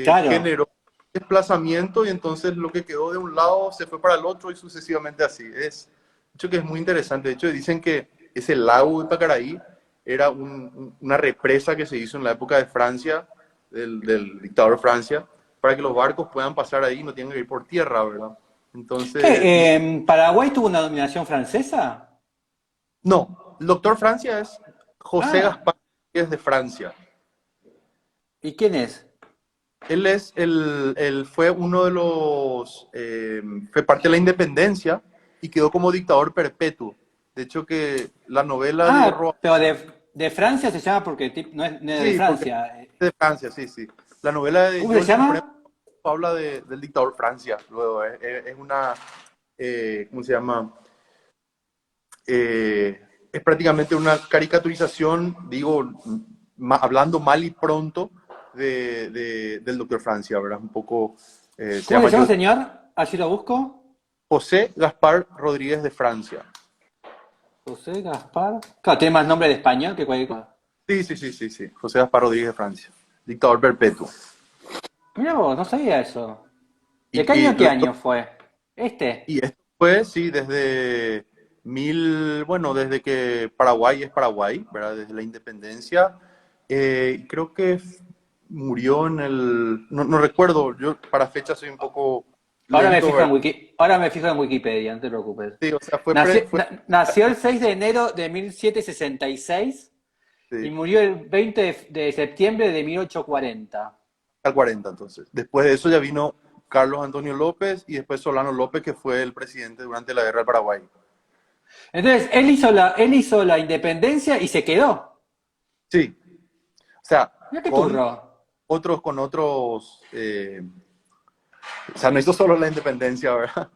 Claro. generó desplazamiento y entonces lo que quedó de un lado se fue para el otro y sucesivamente así. Es, de hecho que es muy interesante. De hecho dicen que ese lago de Pacaraí era una represa que se hizo en la época de Francia, del dictador Francia, para que los barcos puedan pasar ahí y no tengan que ir por tierra, ¿verdad? Entonces, ¿Qué? ¿Paraguay tuvo una dominación francesa? no, el doctor Francia es José Ah, Gaspar, que es de Francia. ¿y quién es? Él fue uno de fue parte de la independencia y quedó como dictador perpetuo. De hecho que la novela de Ah, pero de Francia se llama porque no es de sí, porque Francia. es de Francia, sí, sí. La novela de ¿Cómo se Yo el Supremo llama? habla del dictador Francia. Luego es una, ¿cómo se llama? Es prácticamente una caricaturización, digo, hablando mal y pronto, del doctor Francia, ¿verdad? Un poco, se ¿Cómo se llama llama, señor? Así lo busco. José Gaspar Rodríguez de Francia. José Gaspar. Claro, tiene más nombre de español que cualquier cosa. Sí, sí, sí, sí, sí. José Gaspar Rodríguez de Francia. Dictador perpetuo. Mira vos, no sabía eso. ¿De qué Y, año y, a qué lo- año fue? Este. y esto fue, sí, desde bueno, desde que Paraguay es Paraguay, ¿verdad? Desde la independencia. Creo que murió no recuerdo, yo para fecha soy un poco lento, ¿verdad? Ahora me fijo en Wikipedia, no te preocupes. Sí, o sea, Nació el 6 de enero de 1766 y sí, murió el 20 de septiembre de 1840. al 40 entonces. Después de eso ya vino Carlos Antonio López y después Solano López, que fue el presidente durante la Guerra del Paraguay. Entonces, él hizo la independencia y se quedó. Sí, o sea, Mira qué turro. con otros, o sea, no hizo solo la independencia, ¿verdad?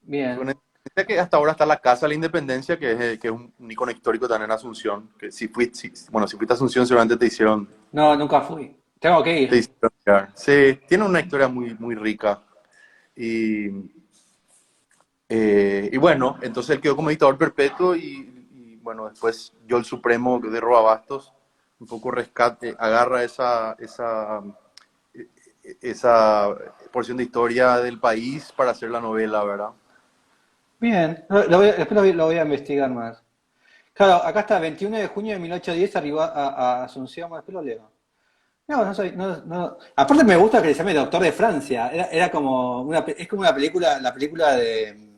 Hizo Bien. una independencia que hasta ahora está la Casa de la Independencia, que es un icono histórico también en Asunción, que bueno, si fuiste a Asunción seguramente No, nunca fui. Tengo que te ir. hicieron llegar. Sí, tiene una historia muy, muy rica. Y, y bueno, entonces él quedó como dictador perpetuo y bueno, después yo el Supremo de Roabastos, un poco rescate, agarra esa porción de historia del país para hacer la novela, ¿verdad? Bien. Después lo voy a investigar más. Claro, acá está, 21 de junio de 1810 arribó a Asunción, bueno, después lo leo. No, no soy, no. Aparte me gusta que se llame Doctor de Francia. Era como es como una película, la película de,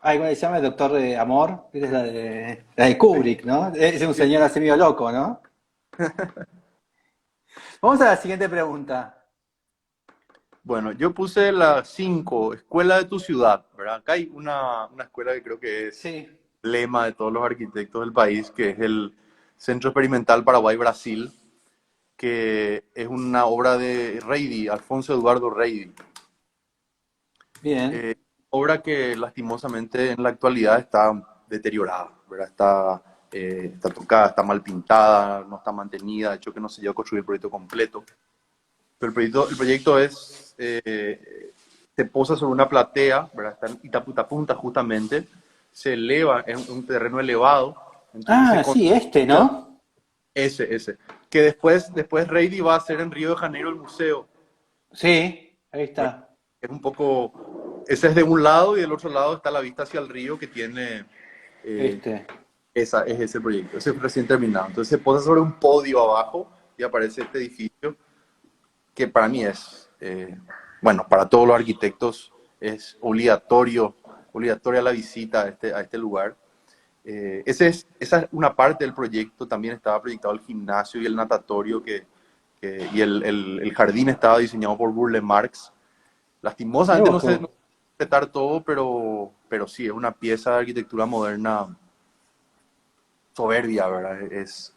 ay, ¿cómo se llama? El Doctor de Amor, esa es la de Kubrick, ¿no? Es un señor así medio loco, ¿no? Vamos a la siguiente pregunta. Bueno, yo puse la 5 escuela de tu ciudad, ¿verdad? Acá hay una escuela que creo que es Sí, lema de todos los arquitectos del país, que es el Centro Experimental Paraguay-Brasil, que es una obra de Reidi, Alfonso Eduardo Reidi. bien. Eh, Obra que lastimosamente en la actualidad está deteriorada, ¿verdad? Está tocada, está mal pintada, no está mantenida, de hecho que no se llegó a construir el proyecto completo. Pero el proyecto se posa sobre una platea, ¿verdad? Está en Itaputapunta justamente, se eleva, es un terreno elevado, entonces se Ah, sí, construye ¿no? ese, que después Reidi va a hacer en Río de Janeiro el museo, Sí, ahí ¿verdad? está. Es un poco ese es de un lado y del otro lado está la vista hacia el río que tiene, eh, Este. es ese proyecto, ese es recién terminado. Entonces se posa sobre un podio abajo y aparece este edificio que para mí es, bueno, para todos los arquitectos es obligatoria la visita a este lugar. Esa es una parte del proyecto, también estaba proyectado el gimnasio y el natatorio y el jardín estaba diseñado por Burle Marx. Mirá Lastimosamente vos no qué sé respetar todo, pero sí, es una pieza de arquitectura moderna soberbia, ¿verdad? Es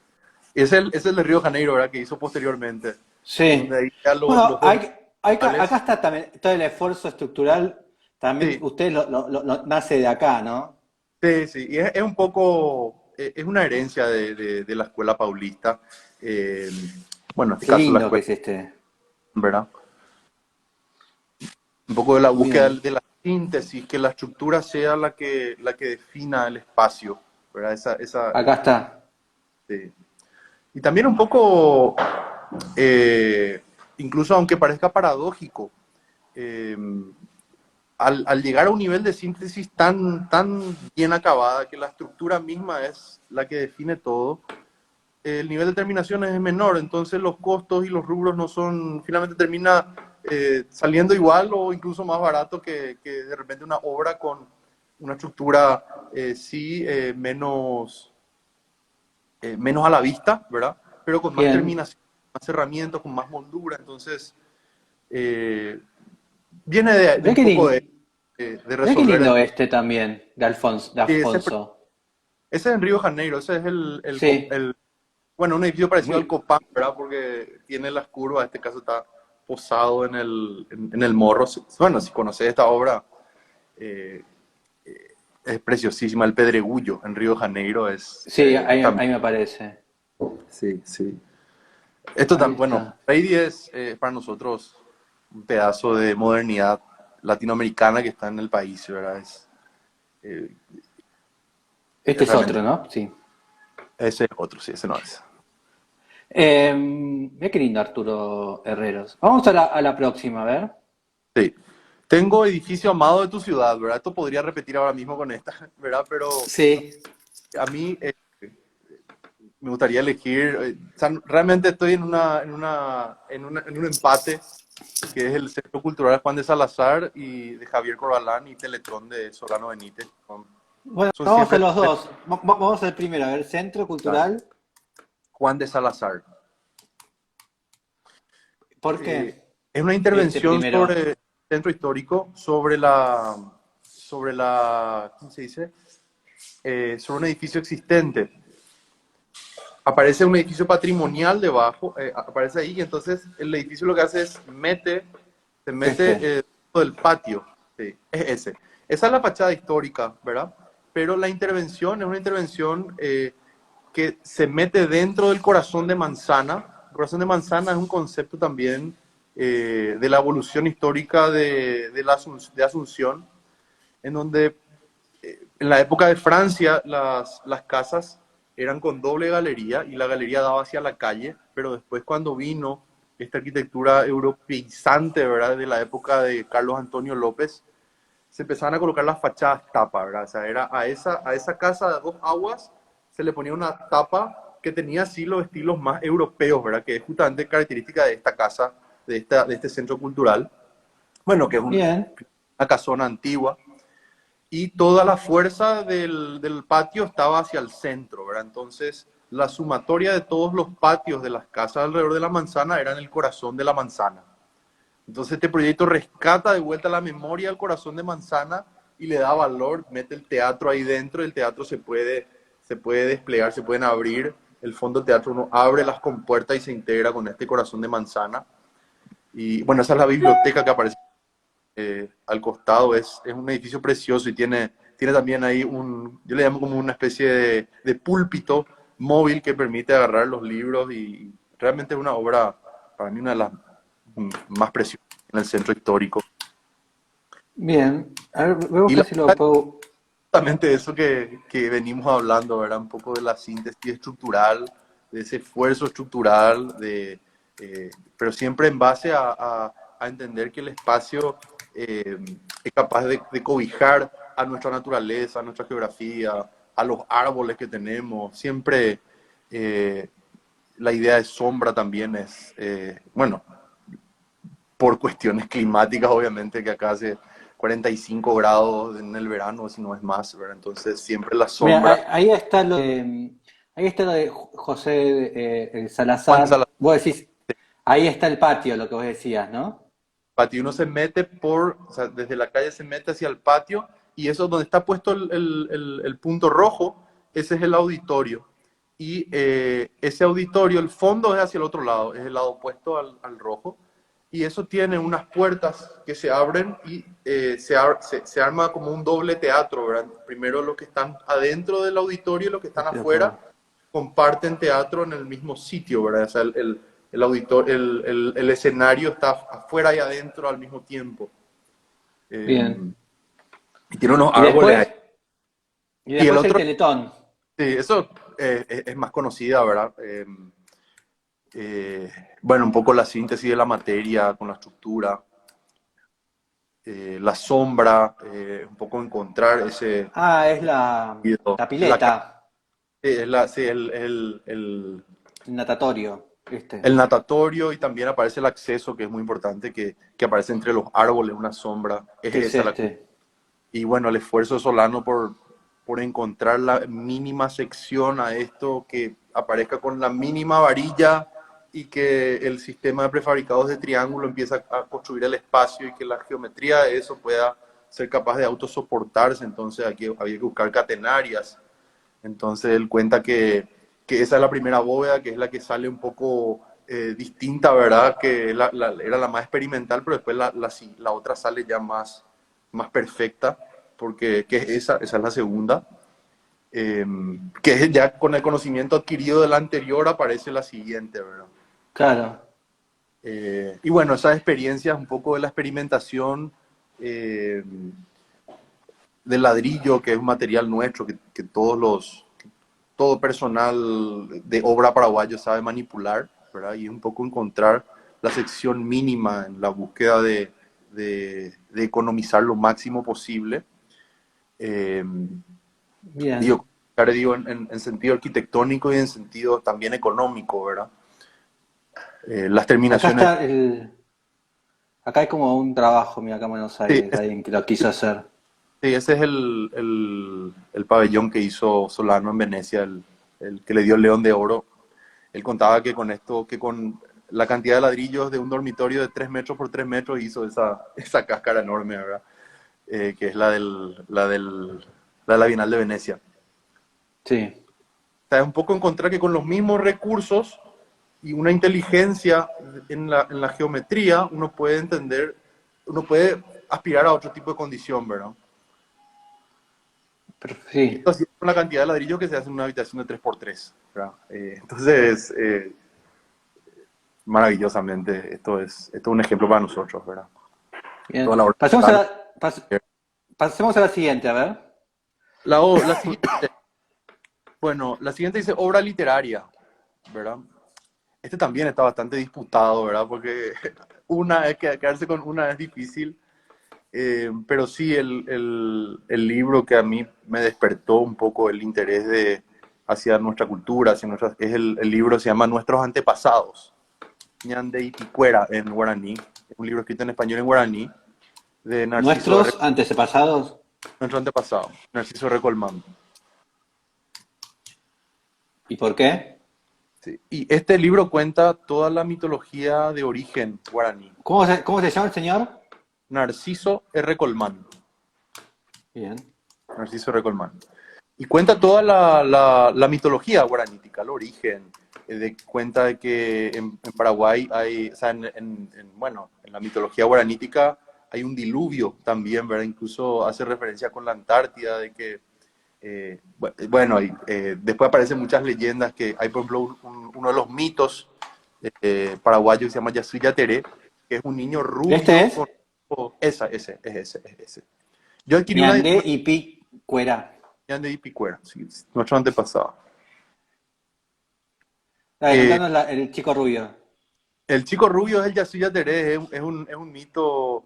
el de Río de Janeiro, ¿verdad? Que hizo posteriormente, en donde sí. ahí ya Bueno, los dos acá principales. está también todo el esfuerzo estructural. También Sí, usted nace de acá, ¿no? sí, sí, y es un poco, es una herencia de la escuela paulista. Eh, bueno, en este Qué caso la lindo que escuela, es este. ¿verdad? Un poco de la búsqueda Bien. de la síntesis, que la estructura sea la que defina el espacio, ¿verdad? Acá está. Sí. Y también un poco, eh, incluso aunque parezca paradójico, eh, al llegar a un nivel de síntesis tan bien acabada que la estructura misma es la que define todo, el nivel de terminación es menor, entonces los costos y los rubros no son, finalmente termina saliendo igual o incluso más barato que de repente una obra con una estructura menos a la vista, ¿verdad? Pero con más Bien. terminación, más herramientas, con más moldura, entonces eh, viene de Mirá un qué poco lindo. de Mirá qué resolver lindo este también, de ese, Alfonso. ese es en Río de Janeiro, ese es Sí. bueno, un edificio parecido al Muy, Copán, ¿verdad? Porque tiene las curvas, en este caso está posado en el morro. Bueno, si conoces esta obra, eh, es preciosísima. El Pedregullo en Río de Janeiro sí, también. ahí me aparece. Sí, sí. Esto Ahí también, bueno, está. Heidi es para nosotros un pedazo de modernidad latinoamericana que está en el país, ¿verdad? Eh, Este es realmente, otro, ¿no? Sí. ese es otro, sí, ese no es. Mira qué lindo Arturo Herreros. Vamos a a la próxima, a ver. Sí. Tengo edificio amado de tu ciudad, ¿verdad? Esto podría repetir ahora mismo con esta, ¿verdad? Pero Sí. a mí me gustaría elegir, o sea, realmente estoy en un empate, que es el Centro Cultural Juan de Salazar y de Javier Corbalán y Teletón de Solano Benítez. Bueno, Son vamos a siempre los dos. Vamos al primero, a ver, Centro Cultural. Juan de Salazar. ¿Por Eh, qué es una este intervención primero? sobre el centro histórico, ¿cómo se dice? Sobre un edificio existente. Aparece un edificio patrimonial debajo, aparece ahí, y entonces el edificio lo que hace es se mete Este. dentro del patio, sí, es ese. Esa es la fachada histórica, ¿verdad? Pero la intervención es una intervención que se mete dentro del corazón de manzana. El corazón de manzana es un concepto también de la evolución histórica de Asunción, en donde en la época de Francia las casas eran con doble galería y la galería daba hacia la calle, pero después cuando vino esta arquitectura europeizante, ¿verdad? De la época de Carlos Antonio López, se empezaban a colocar las fachadas tapa, ¿verdad? O sea, era a esa casa de dos aguas se le ponía una tapa que tenía así los estilos más europeos, ¿verdad? Que es justamente característica de esta casa, de este centro cultural. Bueno, que es Bien. una casona antigua, y toda la fuerza del patio estaba hacia el centro, ¿verdad? Entonces, la sumatoria de todos los patios de las casas alrededor de la manzana era en el corazón de la manzana. Entonces, este proyecto rescata de vuelta la memoria al corazón de manzana y le da valor, mete el teatro ahí dentro, el teatro se puede desplegar, se pueden abrir, el fondo del teatro uno abre las compuertas y se integra con este corazón de manzana. Y bueno, esa es la biblioteca que aparece al costado. Es un edificio precioso y tiene también ahí yo le llamo como una especie de púlpito móvil que permite agarrar los libros y realmente es una obra, para mí, una de las más preciosas en el centro histórico. Bien. A ver, voy a Y buscar si lo puedo. justamente eso que venimos hablando, ¿verdad? Un poco de la síntesis estructural, de ese esfuerzo estructural, pero siempre en base a entender que el espacio es capaz de cobijar a nuestra naturaleza, a nuestra geografía, a los árboles que tenemos. Siempre la idea de sombra también es, bueno, por cuestiones climáticas, obviamente, que acá hace 45 grados en el verano, si no es más, ¿verdad? Entonces siempre la Mira, sombra. ahí está lo de José el Juan Salazar. Salazar, Vos decís, ahí está el patio, lo que vos decías, ¿no? patio, uno se mete o sea, desde la calle se mete hacia el patio y eso donde está puesto el punto rojo, ese es el auditorio. Y ese auditorio, el fondo es hacia el otro lado, es el lado opuesto al rojo. Y eso tiene unas puertas que se abren y se arma como un doble teatro, ¿verdad? Primero los que están adentro del auditorio y los que están Qué locura. afuera comparten teatro en el mismo sitio, ¿verdad? O sea, el escenario está afuera y adentro al mismo tiempo. Eh, Bien. y tiene unos Y árboles ahí. después, y Y el después el otro, Teletón. sí, eso es más conocida, ¿verdad? Eh, bueno, un poco la síntesis de la materia con la estructura, la sombra, un poco encontrar ese Ah, es la la, pileta, sí, el natatorio, ¿viste? el natatorio y también aparece el acceso, que es muy importante, que aparece entre los árboles, una sombra, es ¿Qué es esa la. este? Y bueno, el esfuerzo de Solano por encontrar la mínima sección a esto, que aparezca con la mínima varilla y que el sistema de prefabricados de triángulo empieza a construir el espacio y que la geometría de eso pueda ser capaz de autosoportarse. Entonces aquí había que buscar catenarias. Entonces él cuenta que esa es la primera bóveda, que es la que sale un poco distinta, ¿verdad? Que era la más experimental, pero después la otra sale ya más perfecta, porque que es esa es la segunda, que es ya con el conocimiento adquirido de la anterior aparece la siguiente, ¿verdad? Claro. Y bueno, esas experiencias, un poco de la experimentación eh, del ladrillo, que es un material nuestro, que todo personal de obra paraguayo sabe manipular, ¿verdad? Y un poco encontrar la sección mínima en la búsqueda de economizar lo máximo posible. Eh, Bien. digo, claro, digo en sentido arquitectónico y en sentido también económico, ¿verdad? Las Acá terminaciones. está acá hay como un trabajo, mira, acá en Buenos Sí, Aires, de alguien que lo quiso hacer. sí, ese es el pabellón que hizo Solano en Venecia, el que le dio el León de Oro. Él contaba que con esto, que con la cantidad de ladrillos de un dormitorio de 3 metros por 3 metros hizo esa cáscara enorme, ¿verdad? Que es la de la Bienal de Venecia. Sí. O sea, es un poco encontrar que con los mismos recursos y una inteligencia en la geometría, uno puede entender, uno puede aspirar a otro tipo de condición, ¿verdad? Pero, Y sí. esto así con la cantidad de ladrillos que se hace en una habitación de 3x3, ¿verdad? Entonces, maravillosamente, esto es un ejemplo para nosotros, ¿verdad? Bien. Toda la obra. Pasemos a la siguiente, a ver. La siguiente, bueno, la siguiente dice obra literaria, ¿verdad? Este también está bastante disputado, ¿verdad? Porque quedarse con una es difícil, pero sí el libro que a mí me despertó un poco el interés hacia nuestra cultura, es el libro, se llama Nuestros Antepasados, Ñande y Picuera en guaraní, es un libro escrito en español en guaraní, de Nuestros antepasados. Nuestro Antepasado, Narciso Recolmán. ¿Y por qué? Sí. Y este libro cuenta toda la mitología de origen guaraní. ¿Cómo se llama el señor? Narciso R. Colmán. Bien. Narciso R. Colmán. Y cuenta toda la mitología guaranítica, el origen. Cuenta de que en Paraguay hay, o sea, bueno, en la mitología guaranítica hay un diluvio también, ¿verdad? Incluso hace referencia con la Antártida, de que bueno, después aparecen muchas leyendas que hay, por ejemplo, uno de los mitos paraguayos que se llama Yasuya Teré, que es un niño Este rubio es con... Ese. Yo adquirí Ñandé una y Picuera. de Ipicuera, sí, nuestro antepasado. Dale, Eh, contanos el chico rubio. el chico rubio es el Yasuya Teré, es un mito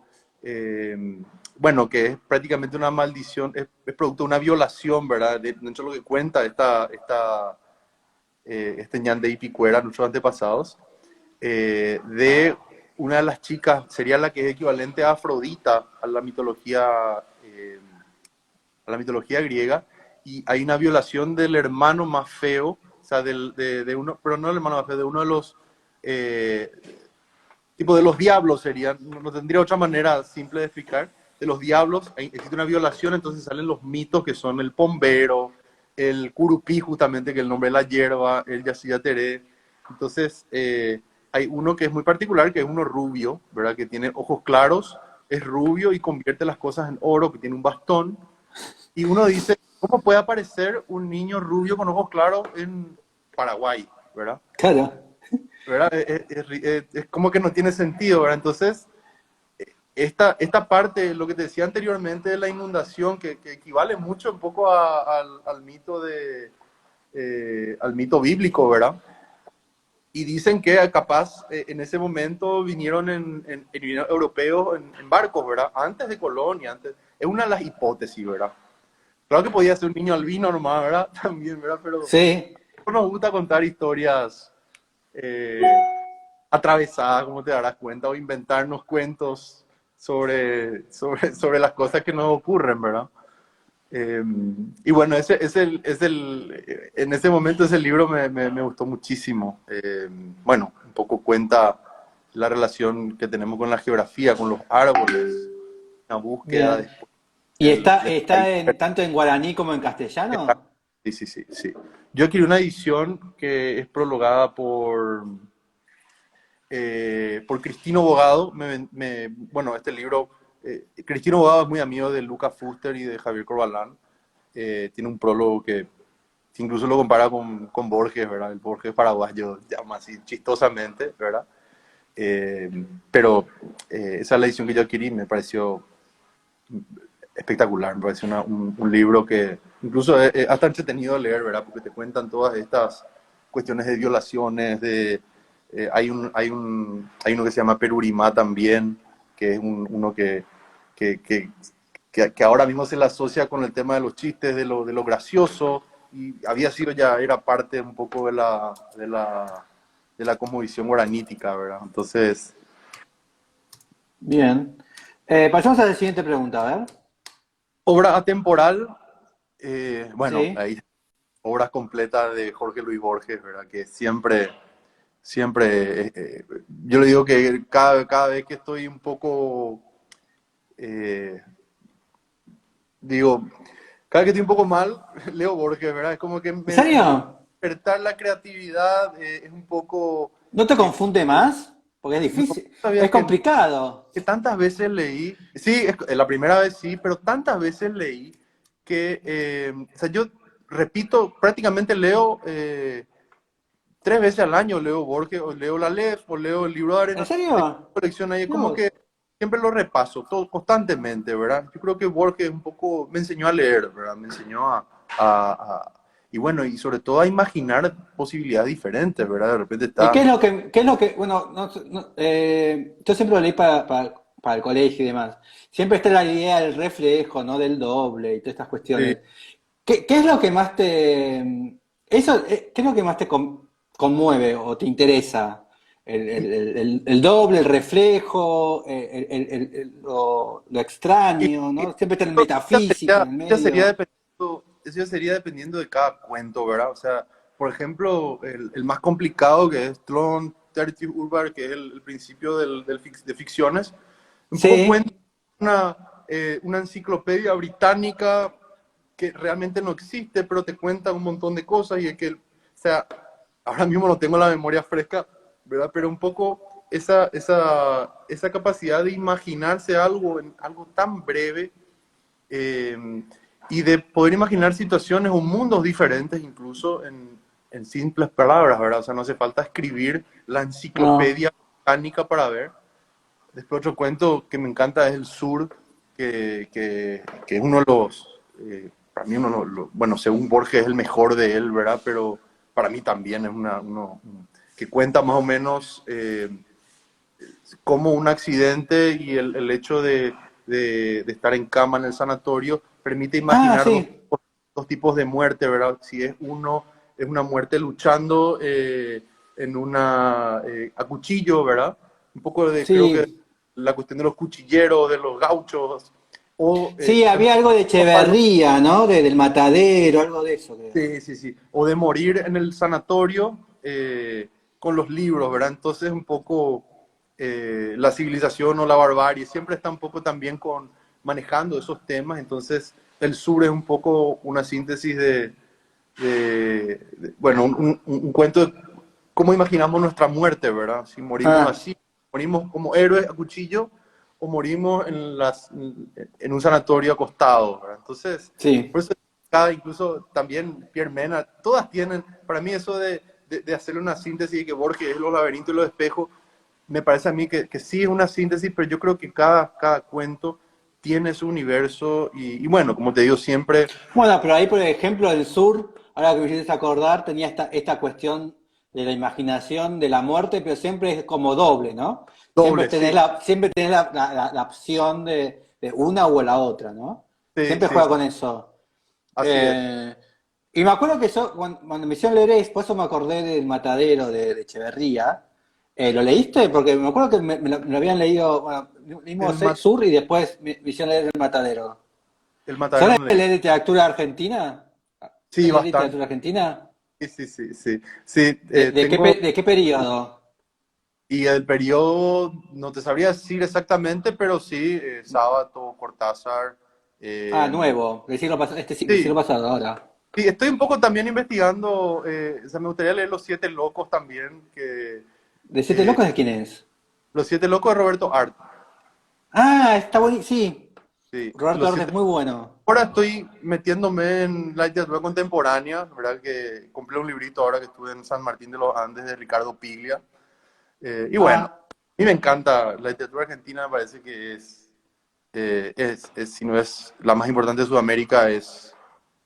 bueno, que es prácticamente una maldición, es producto de una violación, ¿verdad? De hecho, lo que cuenta este ñan de Ipicuera, nuestros antepasados, de una de las chicas, sería la que es equivalente a Afrodita, a la mitología griega, y hay una violación del hermano más feo, o sea, de uno, pero no el hermano más feo, de uno de los, eh, tipo de los diablos serían, no tendría otra manera simple de explicar, de los diablos, existe una violación, entonces salen los mitos que son el pombero, el curupí justamente, que es el nombre de la hierba, el yaciyateré, entonces hay uno que es muy particular, que es uno rubio, ¿verdad? Que tiene ojos claros, es rubio y convierte las cosas en oro, que tiene un bastón, y uno dice, ¿cómo puede aparecer un niño rubio con ojos claros en Paraguay, ¿verdad? Claro. ¿Verdad? Es como que no tiene sentido, ¿verdad? Entonces, esta parte, lo que te decía anteriormente de la inundación, que equivale mucho un poco al mito al mito bíblico, ¿verdad? Y dicen que capaz en ese momento vinieron europeos en barcos, ¿verdad? Antes de Colón y antes. Es una de las hipótesis, ¿verdad? Claro que podía ser un niño albino nomás, ¿verdad? También, ¿verdad? Pero Sí. nos gusta contar historias eh, atravesadas, como te darás cuenta, o inventarnos cuentos sobre las cosas que nos ocurren, ¿verdad? Y bueno, en ese momento ese libro me gustó muchísimo. Bueno, un poco cuenta la relación que tenemos con la geografía, con los árboles, una búsqueda Bien. ¿Y está, del está país. tanto en guaraní como en castellano? Sí, sí, sí, sí. Yo quiero una edición que es prologada por Cristino Bogado. Bueno, este libro, Cristino Bogado es muy amigo de Luca Fuster y de Javier Corbalán. Tiene un prólogo que incluso lo compara con Borges, ¿verdad? El Borges paraguayo, llama así chistosamente, ¿verdad? Eh, pero esa es la edición que yo adquirí, me pareció espectacular, me pareció un libro que incluso es hasta entretenido de leer, ¿verdad? Porque te cuentan todas estas cuestiones de violaciones, hay uno que se llama Perurimá también, que es uno que, que, que ahora mismo se le asocia con el tema de los chistes, de lo gracioso, y había sido ya, era parte un poco de la cosmovisión guaranítica, ¿verdad? Entonces, Bien. Pasamos a la siguiente pregunta, a ver. obra atemporal, bueno, Sí. ahí obras completas de Jorge Luis Borges, ¿verdad? Que siempre, yo le digo que cada vez que estoy un poco, eh, digo, cada vez que estoy un poco mal, leo Borges, ¿verdad? Es como que ¿En me vuelve serio? a despertar la creatividad, es un poco, ¿No te eh, confunde más? Porque es no difícil, sabías es complicado. que tantas veces leí, sí, la primera vez sí, pero tantas veces leí que, o sea, yo repito, prácticamente leo 3 veces al año, leo Borges, o leo La Lef, o leo el libro de ¿En Arenas, tengo serio? una colección ahí, es como Dios. que siempre lo repaso, todo constantemente, ¿verdad? Yo creo que Borges un poco me enseñó a leer, ¿verdad? Me enseñó y bueno, y sobre todo a imaginar posibilidades diferentes, ¿verdad? De repente ¿Y está, qué es lo que, bueno, yo siempre lo leí para el colegio y demás. Siempre está la idea del reflejo, ¿no? Del doble y todas estas sí, cuestiones. ¿Qué es lo que más qué es lo que más te conmueve o te interesa? El doble, el reflejo, lo y, extraño, ¿no? Siempre está el metafísico en el medio. eso ya sería dependiendo de cada cuento, ¿verdad? O sea, por ejemplo, el más complicado que es Tron Tertius Urbar, que es el principio de ficciones, un poco Sí. cuenta una enciclopedia británica que realmente no existe, pero te cuenta un montón de cosas y es que, o sea, ahora mismo no tengo la memoria fresca, ¿verdad? Pero un poco esa capacidad de imaginarse algo, en algo tan breve eh, y de poder imaginar situaciones o mundos diferentes incluso en simples palabras, ¿verdad? O sea, no hace falta escribir la No. enciclopedia mecánica para ver. Después otro cuento que me encanta es El Sur, que es uno de para mí bueno, según Borges es el mejor de él, ¿verdad? Pero para mí también es uno que cuenta más o menos como un accidente y el hecho de estar en cama en el sanatorio permite Ah, imaginar sí, dos tipos de muerte, ¿verdad? Si es uno, es una muerte luchando en una, a cuchillo, ¿verdad? Un poco de, creo que sí. la cuestión de los cuchilleros, de los gauchos, o Sí, había algo de palo. Echeverría, ¿no? Del matadero, algo de eso, creo. Sí, sí, sí. O de morir en el sanatorio con los libros, ¿verdad? Entonces un poco la civilización o la barbarie siempre está un poco también con manejando esos temas. Entonces el sur es un poco una síntesis bueno, un cuento de cómo imaginamos nuestra muerte, ¿verdad? Si morimos Ah, así, morimos como héroes a cuchillo o morimos en un sanatorio acostado, ¿verdad? Entonces, sí. por eso cada, incluso también Pierre Mena, todas tienen, para mí eso de hacerle una síntesis y que Borges es los laberintos y los espejos, me parece a mí que sí es una síntesis, pero yo creo que cada cuento tiene su universo y bueno, como te digo, siempre Bueno, pero ahí, por ejemplo, el sur, ahora que me hiciste acordar, tenía esta cuestión de la imaginación de la muerte, pero siempre es como doble, ¿no? doble, sí, Siempre tenés la opción de una o la otra, ¿no? sí, Siempre sí, juega con eso. así es. Eh, y me acuerdo que yo, cuando me hicieron leer eso, por eso me acordé del Matadero de Echeverría. ¿Lo leíste? Porque me acuerdo que me lo habían leído, bueno, leímos El, ma- Sur y después me hicieron leer el Matadero. el matadero ¿Sabes no leí. leer literatura argentina? Sí, ¿Sabes leer bastante. literatura argentina? Sí, sí, sí, sí. Sí, ¿ de qué periodo? y el periodo, no te sabría decir exactamente, pero sí, Sábato, Cortázar. Ah, eh, nuevo, del siglo sí, pasado, ahora. sí, estoy un poco también investigando, o sea, me gustaría leer Los Siete Locos también, ¿De Siete eh, Locos de quién es? Los Siete Locos de Roberto Art. Ah, está buenísimo, sí. Sí, Roberto Los Arte es Siete. muy bueno. Ahora estoy metiéndome en la literatura contemporánea, ¿verdad? Que compré un librito ahora que estuve en San Martín de los Andes de Ricardo Piglia. Y bueno, Ah, a mí me encanta la literatura argentina, me parece que si no es la más importante de Sudamérica, es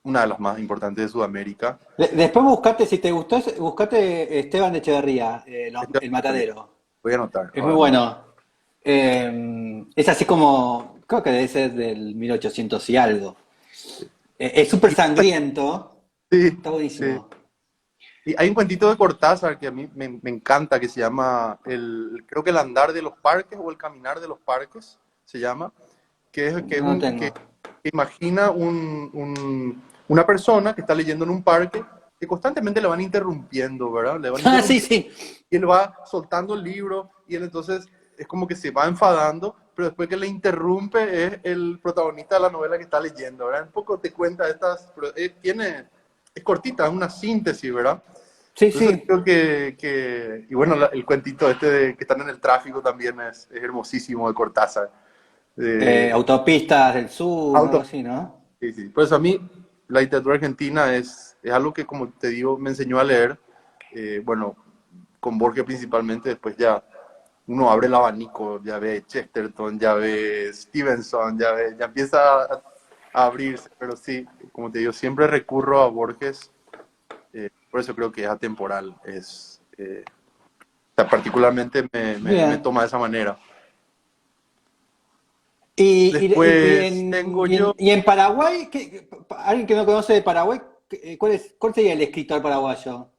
una de las más importantes de Sudamérica. después buscate, si te gustó, buscate Esteban de Echeverría, Este El Matadero. voy a anotar Es muy ahora mismo. bueno. Es así como, creo que debe ser del 1800 y algo. Es súper Y, sangriento. sí, Está sí. buenísimo. Y hay un cuentito de Cortázar que a mí me encanta, que se llama, creo que el andar de los parques o el caminar de los parques, se llama, No lo tengo. que imagina una persona que está leyendo en un parque que constantemente le van interrumpiendo, ¿verdad? Le van Ah, sí, interrumpiendo sí. y él va soltando el libro y él entonces es como que se va enfadando, pero después que le interrumpe es el protagonista de la novela que está leyendo, ¿verdad? Un poco te cuenta estas, pero es cortita, es una síntesis, ¿verdad? Sí, Por eso sí. creo y bueno, el cuentito este de que están en el tráfico también es hermosísimo de Cortázar. De Autopistas del Sur, algo auto. así, ¿no? Sí, sí. Pues a mí la literatura argentina es algo que, como te digo, me enseñó a leer. Bueno, con Borges principalmente, después ya uno abre el abanico, ya ve Chesterton, ya ve Stevenson, ya empieza a abrirse. Pero sí, como te digo, siempre recurro a Borges, por eso creo que es atemporal. O sea, particularmente me Bien. toma de esa manera. Y Después tengo yo y en Paraguay, alguien que no conoce de Paraguay, cuál sería el escritor paraguayo,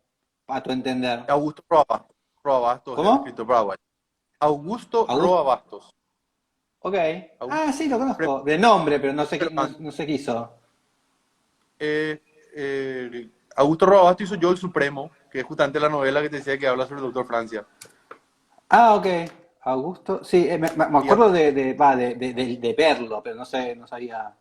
a tu entender? Augusto Roa Bastos. Roa Bastos es un ¿Cómo? escritor paraguayo. Augusto Roa Augusto. Bastos. Ok. Augusto Ah, sí, lo Premio conozco. De nombre, pero no sé qué, Cervantes. no sé qué hizo. Augusto Roa Bastos hizo Yo el Supremo, que es justamente la novela que te decía que habla sobre el doctor Francia. Ah, ok. Augusto. Sí, me Y acuerdo de verlo, pero no sé, no sabía.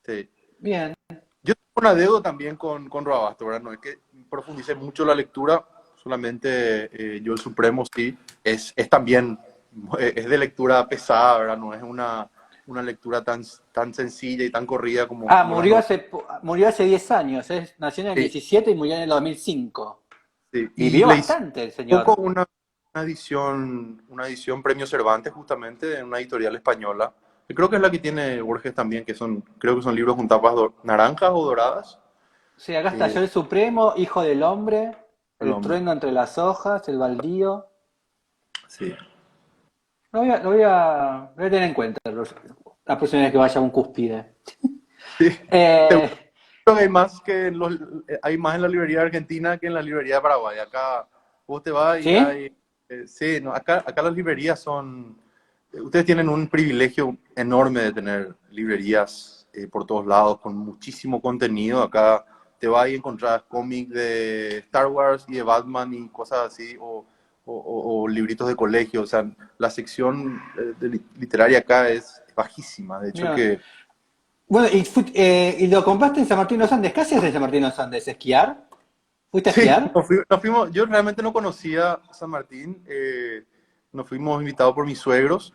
sí. Bien. Yo tengo una deuda también con Roa Bastos, ¿verdad? No es que profundice mucho la lectura, solamente Yo el Supremo sí, es también, es de lectura pesada, ¿verdad? No es una lectura tan sencilla y tan corrida Ah, como las novelas. murió hace 10 años. Nació en el Sí, 17 y murió en el 2005. sí. Y Vivió le hice bastante el un poco señor. una edición Premio Cervantes, justamente, en una editorial española. Que creo que es la que tiene Borges también, creo que son libros con tapas naranjas o doradas. Sí, acá está Eh, yo el Supremo, Hijo del Hombre, el El hombre. trueno entre las hojas, El baldío. Sí. Lo voy a tener en cuenta la próxima vez que vaya a un cúspide. Sí. Eh, Creo que hay más hay más en la librería de Argentina que en la librería de Paraguay. Acá vos te vas y ¿Sí? hay, sí, no, acá las librerías ustedes tienen un privilegio enorme de tener librerías por todos lados con muchísimo contenido. Acá te vas y encontrás cómics de Star Wars y de Batman y cosas así, o libritos de colegio. O sea, la sección literaria acá es bajísima. De hecho Mira. que Bueno, ¿y lo compraste en San Martín de los Andes? ¿Qué hacías en San Martín de los Andes? ¿Esquiar? ¿Fuiste a sí, esquiar? nos fuimos, yo realmente no conocía San Martín, nos fuimos invitados por mis suegros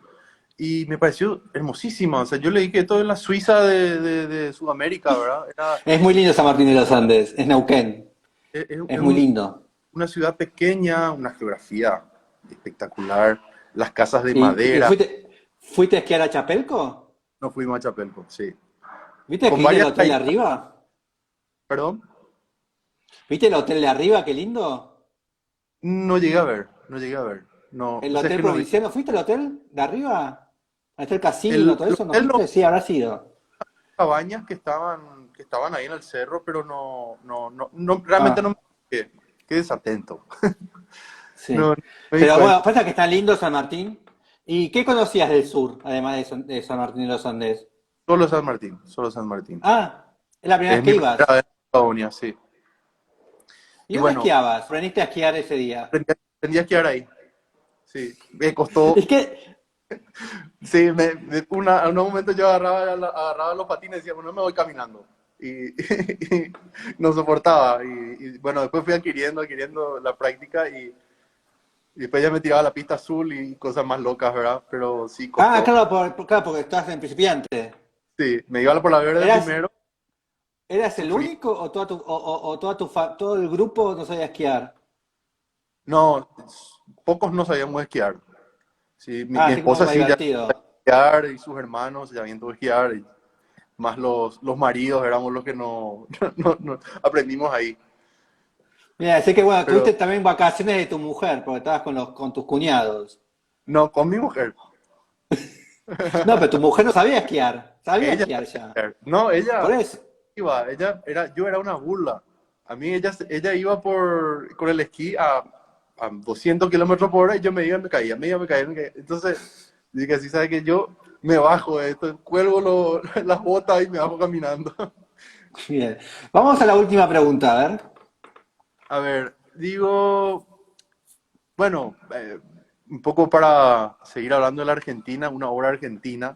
y me pareció hermosísima. O sea, yo leí que todo es la Suiza de Sudamérica, ¿verdad? Es muy lindo San Martín de los Andes, es Neuquén, es Es muy lindo. una ciudad pequeña, una geografía espectacular, las casas de ¿Y madera. fuiste a esquiar a Chapelco? Nos fuimos a Chapelco, sí. ¿Viste que Con viste el varias hotel de caídas, arriba? perdón, ¿Viste el hotel de arriba? Qué lindo. no llegué a ver, no llegué a ver. No, El o sea, es hotel que no vi. provinciano, ¿fuiste al hotel de arriba? ¿Ahí está el casino, El, todo el eso? ¿No hotel no fuiste? Sí, habrá sido. cabañas que estaban ahí en el cerro, pero realmente no Ah, me quedé desatento. sí. No, me di Pero cuenta. bueno, pasa que está lindo San Martín. ¿Y qué conocías del sur, además de San Martín de los Andes? Solo San Martín, solo San Martín. Ah, es la primera Es vez que mi primera ibas. vez en Patagonia, sí. ¿Y Y dónde bueno, esquiabas? ¿Veniste a esquiar ese día? aprendí a esquiar ahí. Sí, me costó. Es que, Sí, en un momento yo agarraba los patines y decía, bueno, me voy caminando. Y no soportaba. Bueno, después fui adquiriendo la práctica y después ya me tiraba a la pista azul y cosas más locas, ¿verdad? Pero sí costó. claro, claro, porque estás en principiante. Sí, me iba por la verde ¿Eras, primero, eras el sufrí. único todo el grupo no sabía esquiar? No, pocos no sabíamos esquiar. Sí, mi Así como esposa más sí ya divertido. sabía esquiar y sus hermanos ya habían todo esquiar. Y más los maridos éramos los que no, no aprendimos ahí. Mira, sé que bueno, Pero tuviste también vacaciones de tu mujer, porque estabas con tus cuñados. no, con mi mujer. No, pero tu mujer no sabía esquiar. Sabía Ella esquiar sabía ya. esquiar. No, Por ella eso. yo era una burla. A mí ella iba con el esquí a 200 kilómetros por hora y yo me iba y me caía, me iba y me caía, me caía. Entonces, dije así, ¿sabe que yo me bajo de esto, cuelgo las botas y me bajo caminando? Bien. Vamos a la última pregunta, a ver. A ver, digo, bueno, un poco para seguir hablando de la Argentina, una obra argentina.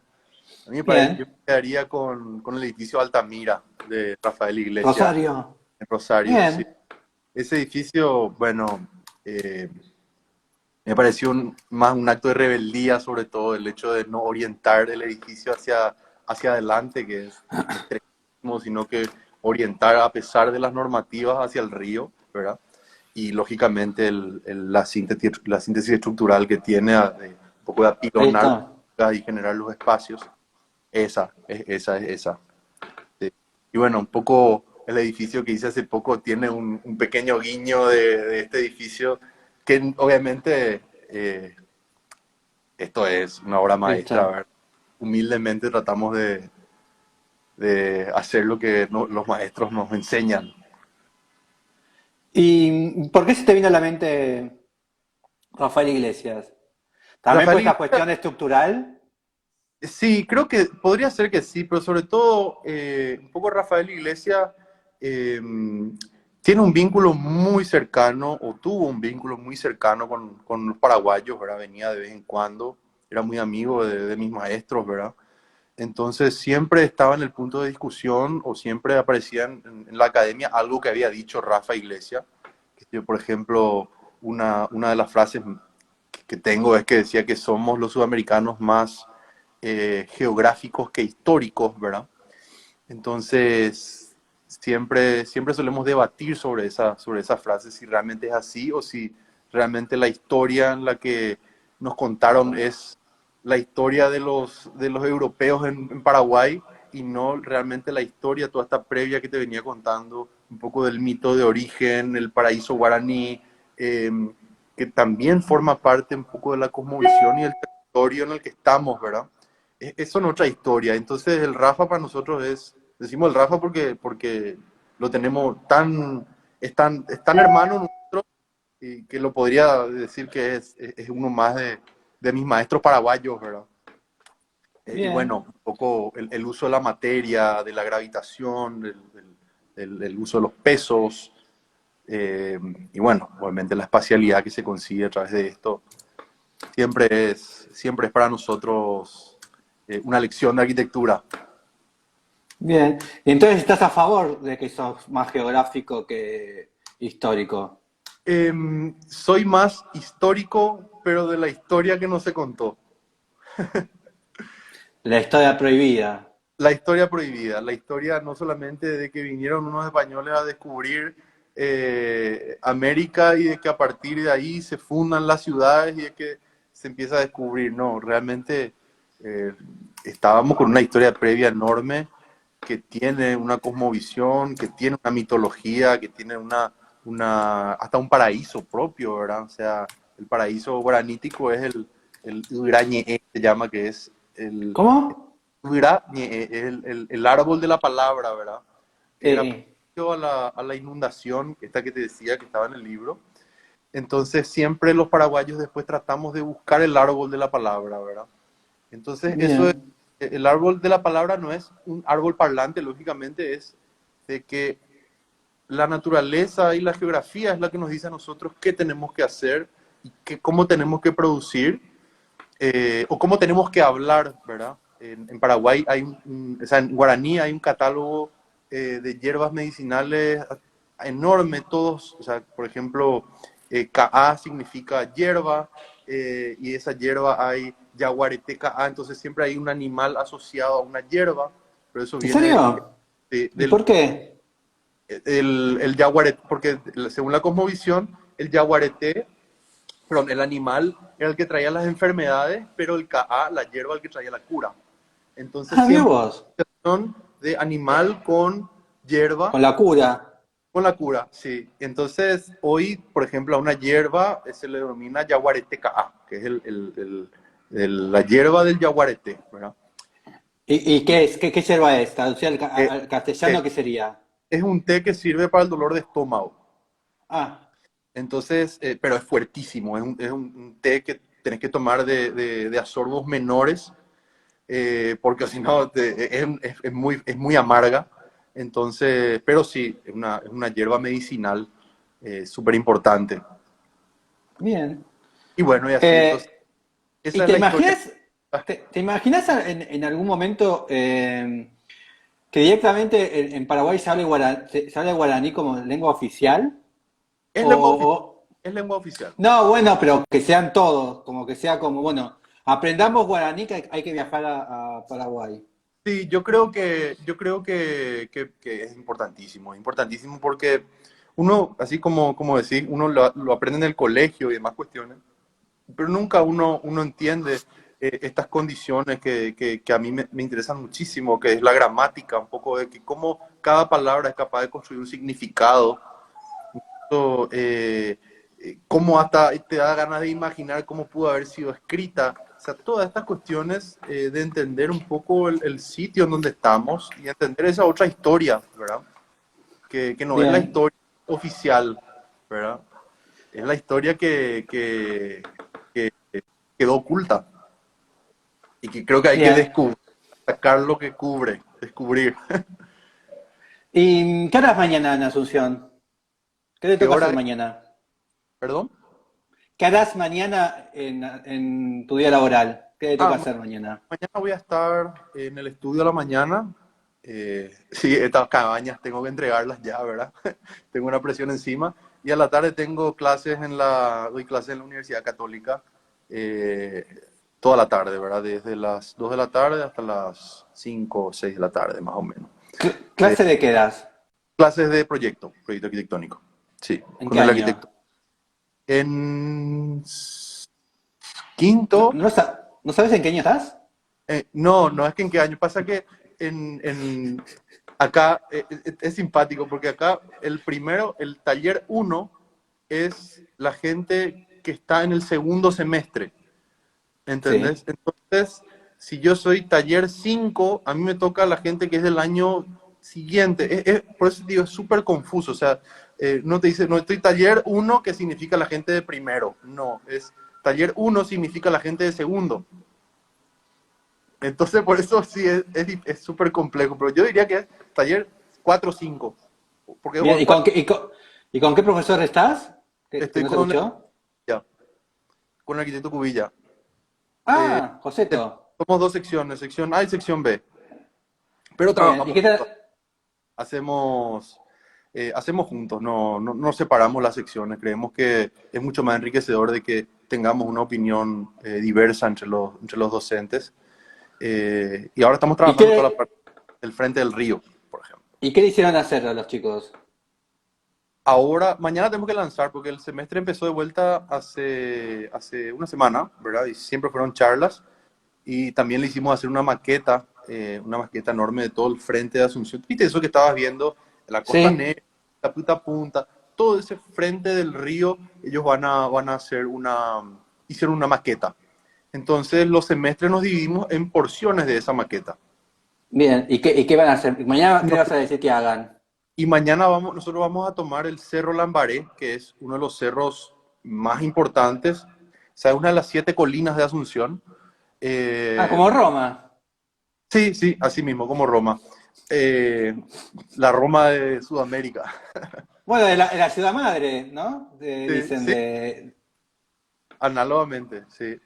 A mí me parece, yo Bien. me quedaría con el edificio Altamira de Rafael Iglesias Rosario. en Rosario, sí. Bien. Ese edificio, bueno, me pareció más un acto de rebeldía, sobre todo el hecho de no orientar el edificio hacia adelante, que es extremo, sino que orientar a pesar de las normativas hacia el río, ¿verdad? Y lógicamente la síntesis estructural que tiene de un poco de Ahí apilonar está. y generar los espacios, esa. Sí. Y bueno, un poco el edificio que hice hace poco tiene un pequeño guiño de este edificio que obviamente esto es una obra Ahí maestra. está. ¿Verdad? Humildemente tratamos de hacer lo que los maestros nos enseñan. ¿Y por qué se te vino a la mente Rafael Iglesias? ¿También por Rafael esta Iglesias, cuestión estructural? sí, creo que podría ser que sí, pero sobre todo un poco Rafael Iglesias eh, tiene un vínculo muy cercano, o tuvo un vínculo muy cercano con los paraguayos, ¿verdad? Venía de vez en cuando, era muy amigo de mis maestros, ¿verdad? Entonces siempre estaba en el punto de discusión o siempre aparecía en la academia algo que había dicho Rafa Iglesias. Que yo, por ejemplo, una de las frases que tengo es que decía que somos los sudamericanos más geográficos que históricos, ¿verdad? Entonces, siempre solemos debatir sobre esa frase, si realmente es así o si realmente la historia en la que nos contaron es la historia de los europeos en Paraguay y no realmente la historia, toda esta previa que te venía contando, un poco del mito de origen, el paraíso guaraní, que también forma parte un poco de la cosmovisión y el territorio en el que estamos, ¿verdad? Eso es otra historia. Entonces el Rafa para nosotros decimos el Rafa porque lo tenemos es tan hermano nuestro y que lo podría decir que es uno más de mis maestros paraguayos, ¿verdad? Y Bien. bueno, un poco el uso de la materia, de la gravitación, el uso de los pesos, y bueno, obviamente la espacialidad que se consigue a través de esto siempre es para nosotros una lección de arquitectura. Bien. Y entonces estás a favor de que sos más geográfico que histórico. Soy más histórico, pero de la historia que no se contó. La historia prohibida. La historia prohibida, la historia no solamente de que vinieron unos españoles a descubrir América y de que a partir de ahí se fundan las ciudades y de que se empieza a descubrir, no, realmente eh, estábamos con una historia previa enorme que tiene una cosmovisión, que tiene una mitología, que tiene hasta un paraíso propio, ¿verdad? O sea, el paraíso guaranítico es el Urañe, se llama, que es el ¿Cómo? Ura, el árbol de la palabra, ¿verdad? Que era Eh, previo a la inundación, esta que te decía que estaba en el libro. Entonces siempre los paraguayos después tratamos de buscar el árbol de la palabra, ¿verdad? Entonces eso es, bien. el árbol de la palabra no es un árbol parlante, lógicamente es de que la naturaleza y la geografía es la que nos dice a nosotros qué tenemos que hacer y cómo tenemos que producir, o cómo tenemos que hablar, ¿verdad? En Paraguay o sea, en guaraní hay un catálogo de hierbas medicinales enorme, todos, o sea, por ejemplo, Ka'a significa hierba, y esa hierba hay yaguareté Ka'a, entonces siempre hay un animal asociado a una hierba, pero eso ¿En viene serio? ¿Y del por qué? el yaguareté, porque según la cosmovisión, el yaguareté, perdón, el animal era el que traía las enfermedades, pero el Ka'a, la hierba, el que traía la cura. Entonces Ah, mira siempre vos. son de animal con hierba, Con la cura. con la cura, sí. Entonces hoy, por ejemplo, a una hierba se le denomina yaguareté Ka'a, que es la hierba del yaguareté, ¿verdad? ¿Y qué es? ¿Qué yerba es? Traducida Eh, al eh, castellano, ¿qué sería? es un té que sirve para el dolor de estómago. Ah, Entonces, pero es fuertísimo, es un té que tenés que tomar de asorbos menores, porque si no es muy amarga. Entonces, pero sí, es una hierba medicinal súper importante. bien. Y bueno, y así, entonces, Eh, ¿Y esa es te la historia. imaginas, te imaginas en algún momento que directamente en Paraguay se habla guaraní como lengua oficial? Es O, lengua oficial, o- es lengua oficial. no, bueno, pero que sean todos, como que sea como, bueno, aprendamos guaraní que hay que viajar a Paraguay. Sí, yo creo que es importantísimo porque uno, así como decís, uno lo aprende en el colegio y demás cuestiones, pero nunca uno entiende estas condiciones que a mí me interesan muchísimo, que es la gramática, un poco de que cómo cada palabra es capaz de construir un significado, eh, cómo hasta te da ganas de imaginar cómo pudo haber sido escrita. O sea, todas estas cuestiones de entender un poco el sitio en donde estamos y entender esa otra historia, ¿verdad? Que no es la Bien, historia oficial, ¿verdad? Es la historia que quedó oculta y que creo que hay que bien. descubrir, sacar lo que cubre, descubrir. ¿Y qué harás mañana en Asunción? ¿Qué te ¿Qué toca hora hacer es? mañana? ¿Perdón? ¿Qué harás mañana en tu día laboral? ¿Qué te toca Ah, hacer mañana? mañana voy a estar en el estudio a la mañana. Sí, estas cabañas tengo que entregarlas ya, ¿verdad? Tengo una presión encima. Y a la tarde doy clases en la Universidad Católica, eh, toda la tarde, ¿verdad? Desde las 2 de la tarde hasta las 5 o 6 de la tarde, más o menos. Eh, ¿Clase de qué das? Clases de proyecto arquitectónico. Sí, ¿En qué con el año? arquitecto. En quinto. ¿No sabes en qué año estás? No, no es que en qué año. Pasa que acá es simpático porque acá el taller uno es la gente que está en el segundo semestre. Sí. ¿entendés? Entonces, si yo soy taller 5 a mí me toca la gente que es del año siguiente. Por eso te digo, es súper confuso. O sea, no te dice, no estoy taller uno que significa la gente de primero. No, es taller uno significa la gente de segundo. Entonces, por eso sí es súper complejo. Pero yo diría que es taller 4 o 5. Porque Bien, bueno, y con qué profesor estás? Que estoy no se escuchó. con el arquitecto Cubilla. Ah, Joseto. Somos dos secciones, sección A y sección B. Pero Muy bien. ¿Y trabajamos, qué tal? hacemos, hacemos juntos, no separamos las secciones. Creemos que es mucho más enriquecedor de que tengamos una opinión diversa entre los docentes. Y ahora estamos ¿Y trabajando toda la qué, parte del frente del río, por ejemplo. y qué le hicieron hacer a los chicos? Ahora, mañana tenemos que lanzar porque el semestre empezó de vuelta hace una semana, ¿verdad? Y siempre fueron charlas. Y también le hicimos hacer una maqueta enorme de todo el frente de Asunción. ¿Viste eso que estabas viendo? La Costa Sí. Negra, la Puta Punta, todo ese frente del río, ellos van a hacer hicieron una maqueta. Entonces los semestres nos dividimos en porciones de esa maqueta. Bien. Y qué van a hacer? Mañana, Y, ¿qué nos- vas a decir que hagan? y mañana nosotros vamos a tomar el Cerro Lambaré, que es uno de los cerros más importantes, o sea, una de las 7 colinas de Asunción. Ah, Eh, como Roma. Sí, sí, así mismo, como Roma. Eh, la Roma de Sudamérica. Bueno, de la ciudad madre, ¿no? Sí, Dicen sí, de... análogamente, sí.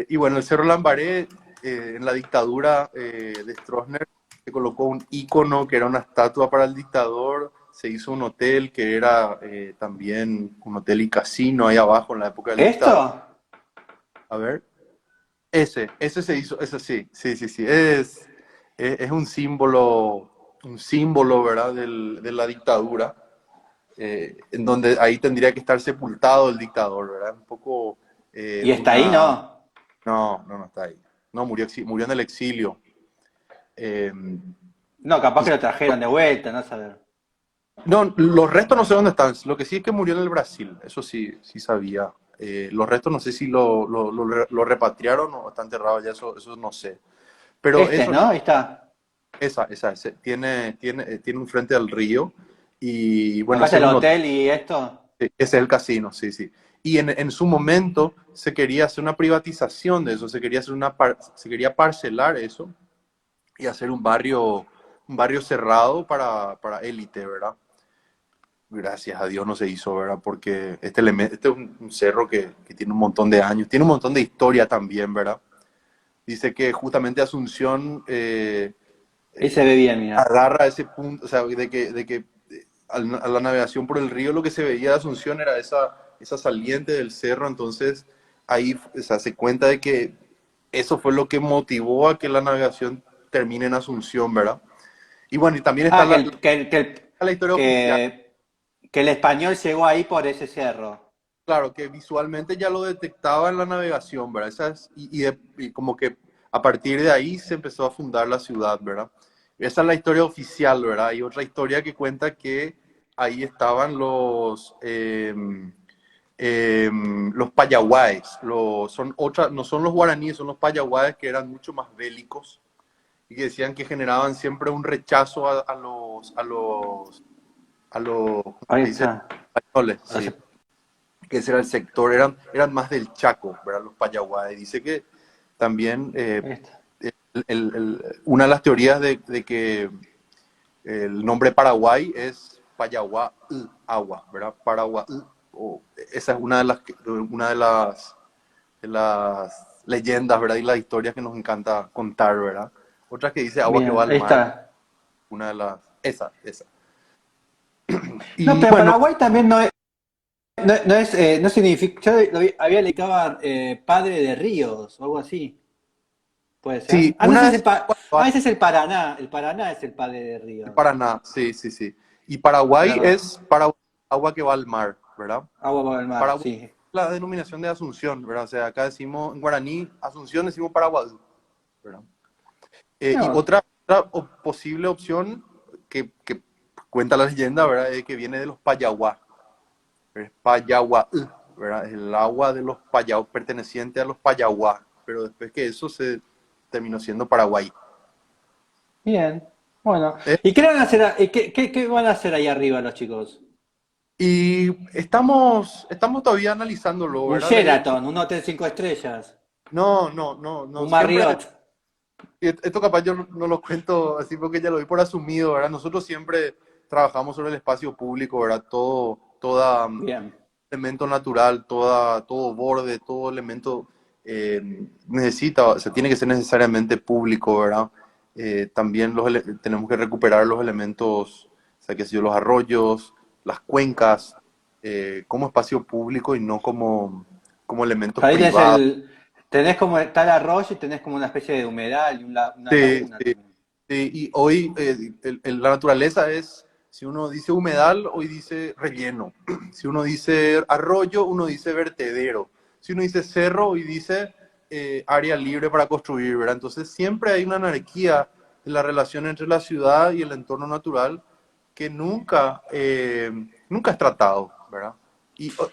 Y bueno, el Cerro Lambaré, en la dictadura de Stroessner, se colocó un ícono que era una estatua para el dictador, se hizo un hotel que era también un hotel y casino ahí abajo en la época del ¿Esto? dictador. A ver, ese se hizo, ese sí, sí, sí, sí, es un símbolo, ¿verdad?, de la dictadura, en donde ahí tendría que estar sepultado el dictador, ¿verdad? Un poco ¿Y está ahí? una... No. No está ahí. No, murió en el exilio. Eh, No, capaz y, que lo trajeron de vuelta, no saber. no, los restos no sé dónde están. Lo que sí es que murió en el Brasil. Eso sí, sí sabía. Los restos no sé si lo repatriaron o está enterrado ya, eso no sé. Pero Este, eso, ¿no? Ahí está. tiene un frente al río y bueno, Acá está ese es el un hotel, hotel y esto. ese es el casino, sí, sí. Y en su momento se quería hacer una privatización de eso, se quería parcelar eso y hacer un barrio cerrado para élite, ¿verdad? Gracias a Dios no se hizo, ¿verdad? Porque este es un cerro que tiene un montón de años, tiene un montón de historia también, ¿verdad? Dice que justamente Asunción Ahí se ve bien, mira. agarra ese punto, o sea, de que a la navegación por el río lo que se veía de Asunción era esa saliente del cerro, entonces ahí o sea, se cuenta de que eso fue lo que motivó a que la navegación termine en Asunción, ¿verdad? Y bueno, y también está Ah, la historia oficial, que, que el español llegó ahí por ese cerro. claro, que visualmente ya lo detectaba en la navegación, ¿verdad? Y como que a partir de ahí se empezó a fundar la ciudad, ¿verdad? Esa es la historia oficial, ¿verdad? Hay otra historia que cuenta que ahí estaban los payaguáes, no son los guaraníes, son los payaguáes que eran mucho más bélicos y que decían que generaban siempre un rechazo ¿cómo Ahí se dice? está. Españoles, O sea, sí, que ese era el sector, eran más del Chaco, ¿verdad? Los payaguáes. Dice que también ahí está. una de las teorías de que el nombre Paraguay es Payaguá agua, ¿verdad? Paraguay, esa es de las leyendas, ¿verdad? Y las historias que nos encanta contar, ¿verdad? Otra que dice agua que va Bien, al ahí mar, está. una de las, esa. No, Y pero bueno, Paraguay también no es, no significa. Había leído padre de ríos o algo así. ¿Puede ser? sí, Ah, no, una es ese es el Paraná. El Paraná es el padre de el ríos. Paraná, sí, sí, sí. Y Paraguay Tenés razón. es para agua que va al mar, ¿verdad? Agua bajo el mar, Paraguay sí. es la denominación de Asunción, ¿verdad? O sea, acá decimos en guaraní, Asunción decimos Paraguay, ¿verdad? Mirá Y vos. posible opción cuenta la leyenda, ¿verdad? Es que viene de los Payaguá, es Payaguá, ¿verdad? Es el agua de los Payao, perteneciente a los Payaguá, pero después que eso se terminó siendo Paraguay. Bien. Bueno. Eh, ¿Y qué van a hacer, qué van a hacer ahí arriba los chicos? y estamos todavía analizándolo, Un ¿verdad? Sheraton, un hotel 5 estrellas, No, no, no, no, un siempre, Marriott. esto capaz yo no lo cuento así porque ya lo doy por asumido, ¿verdad? Nosotros siempre trabajamos sobre el espacio público, ¿verdad? Toda Bien. elemento natural, todo borde, todo elemento necesita, o sea, tiene que ser necesariamente público, ¿verdad? También tenemos que recuperar los elementos, o sea, qué sé yo, los arroyos, las cuencas, como espacio público y no como elementos Ahí privados. tenés como, está el arroyo y tenés como una especie de humedal y una Sí, laguna sí, también. sí. Y hoy la naturaleza es, si uno dice humedal, hoy dice relleno. Si uno dice arroyo, uno dice vertedero. Si uno dice cerro, hoy dice área libre para construir, ¿verdad? Entonces siempre hay una anarquía en la relación entre la ciudad y el entorno natural que nunca es tratado, ¿verdad?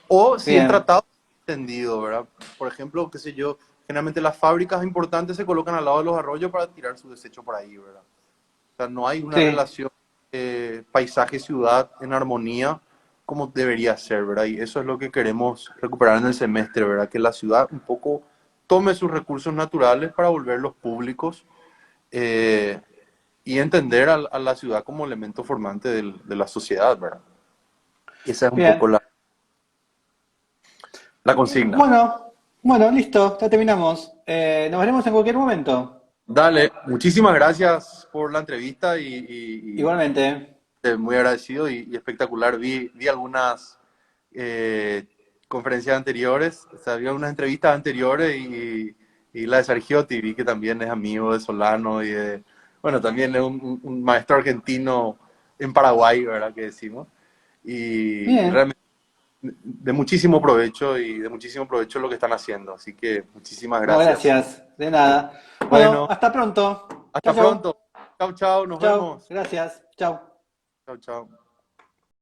O si es Bien. tratado, entendido, ¿verdad? Por ejemplo, qué sé yo, generalmente las fábricas importantes se colocan al lado de los arroyos para tirar su desecho por ahí, ¿verdad? O sea, no hay una Sí. relación paisaje-ciudad en armonía como debería ser, ¿verdad? Y eso es lo que queremos recuperar en el semestre, ¿verdad? Que la ciudad un poco tome sus recursos naturales para volverlos públicos eh, y entender a la ciudad como elemento formante de la sociedad, ¿verdad? Y esa es un poco Bien. la consigna. Bueno, bueno, listo, ya terminamos. Nos veremos en cualquier momento. Dale, muchísimas gracias por la entrevista Igualmente. muy agradecido y espectacular. Vi algunas conferencias anteriores, o sea, vi algunas entrevistas anteriores y la de Sergiotti, vi que también es amigo de Solano bueno, también es un maestro argentino en Paraguay, ¿verdad? Que decimos. Y Bien. realmente de muchísimo provecho y de muchísimo provecho lo que están haciendo. Así que muchísimas No, gracias. gracias. De nada. Bueno, Bueno, hasta pronto. Chau, hasta chau. pronto. Chao, chao, nos Chau. vemos. Gracias. Chau. Chao, chao.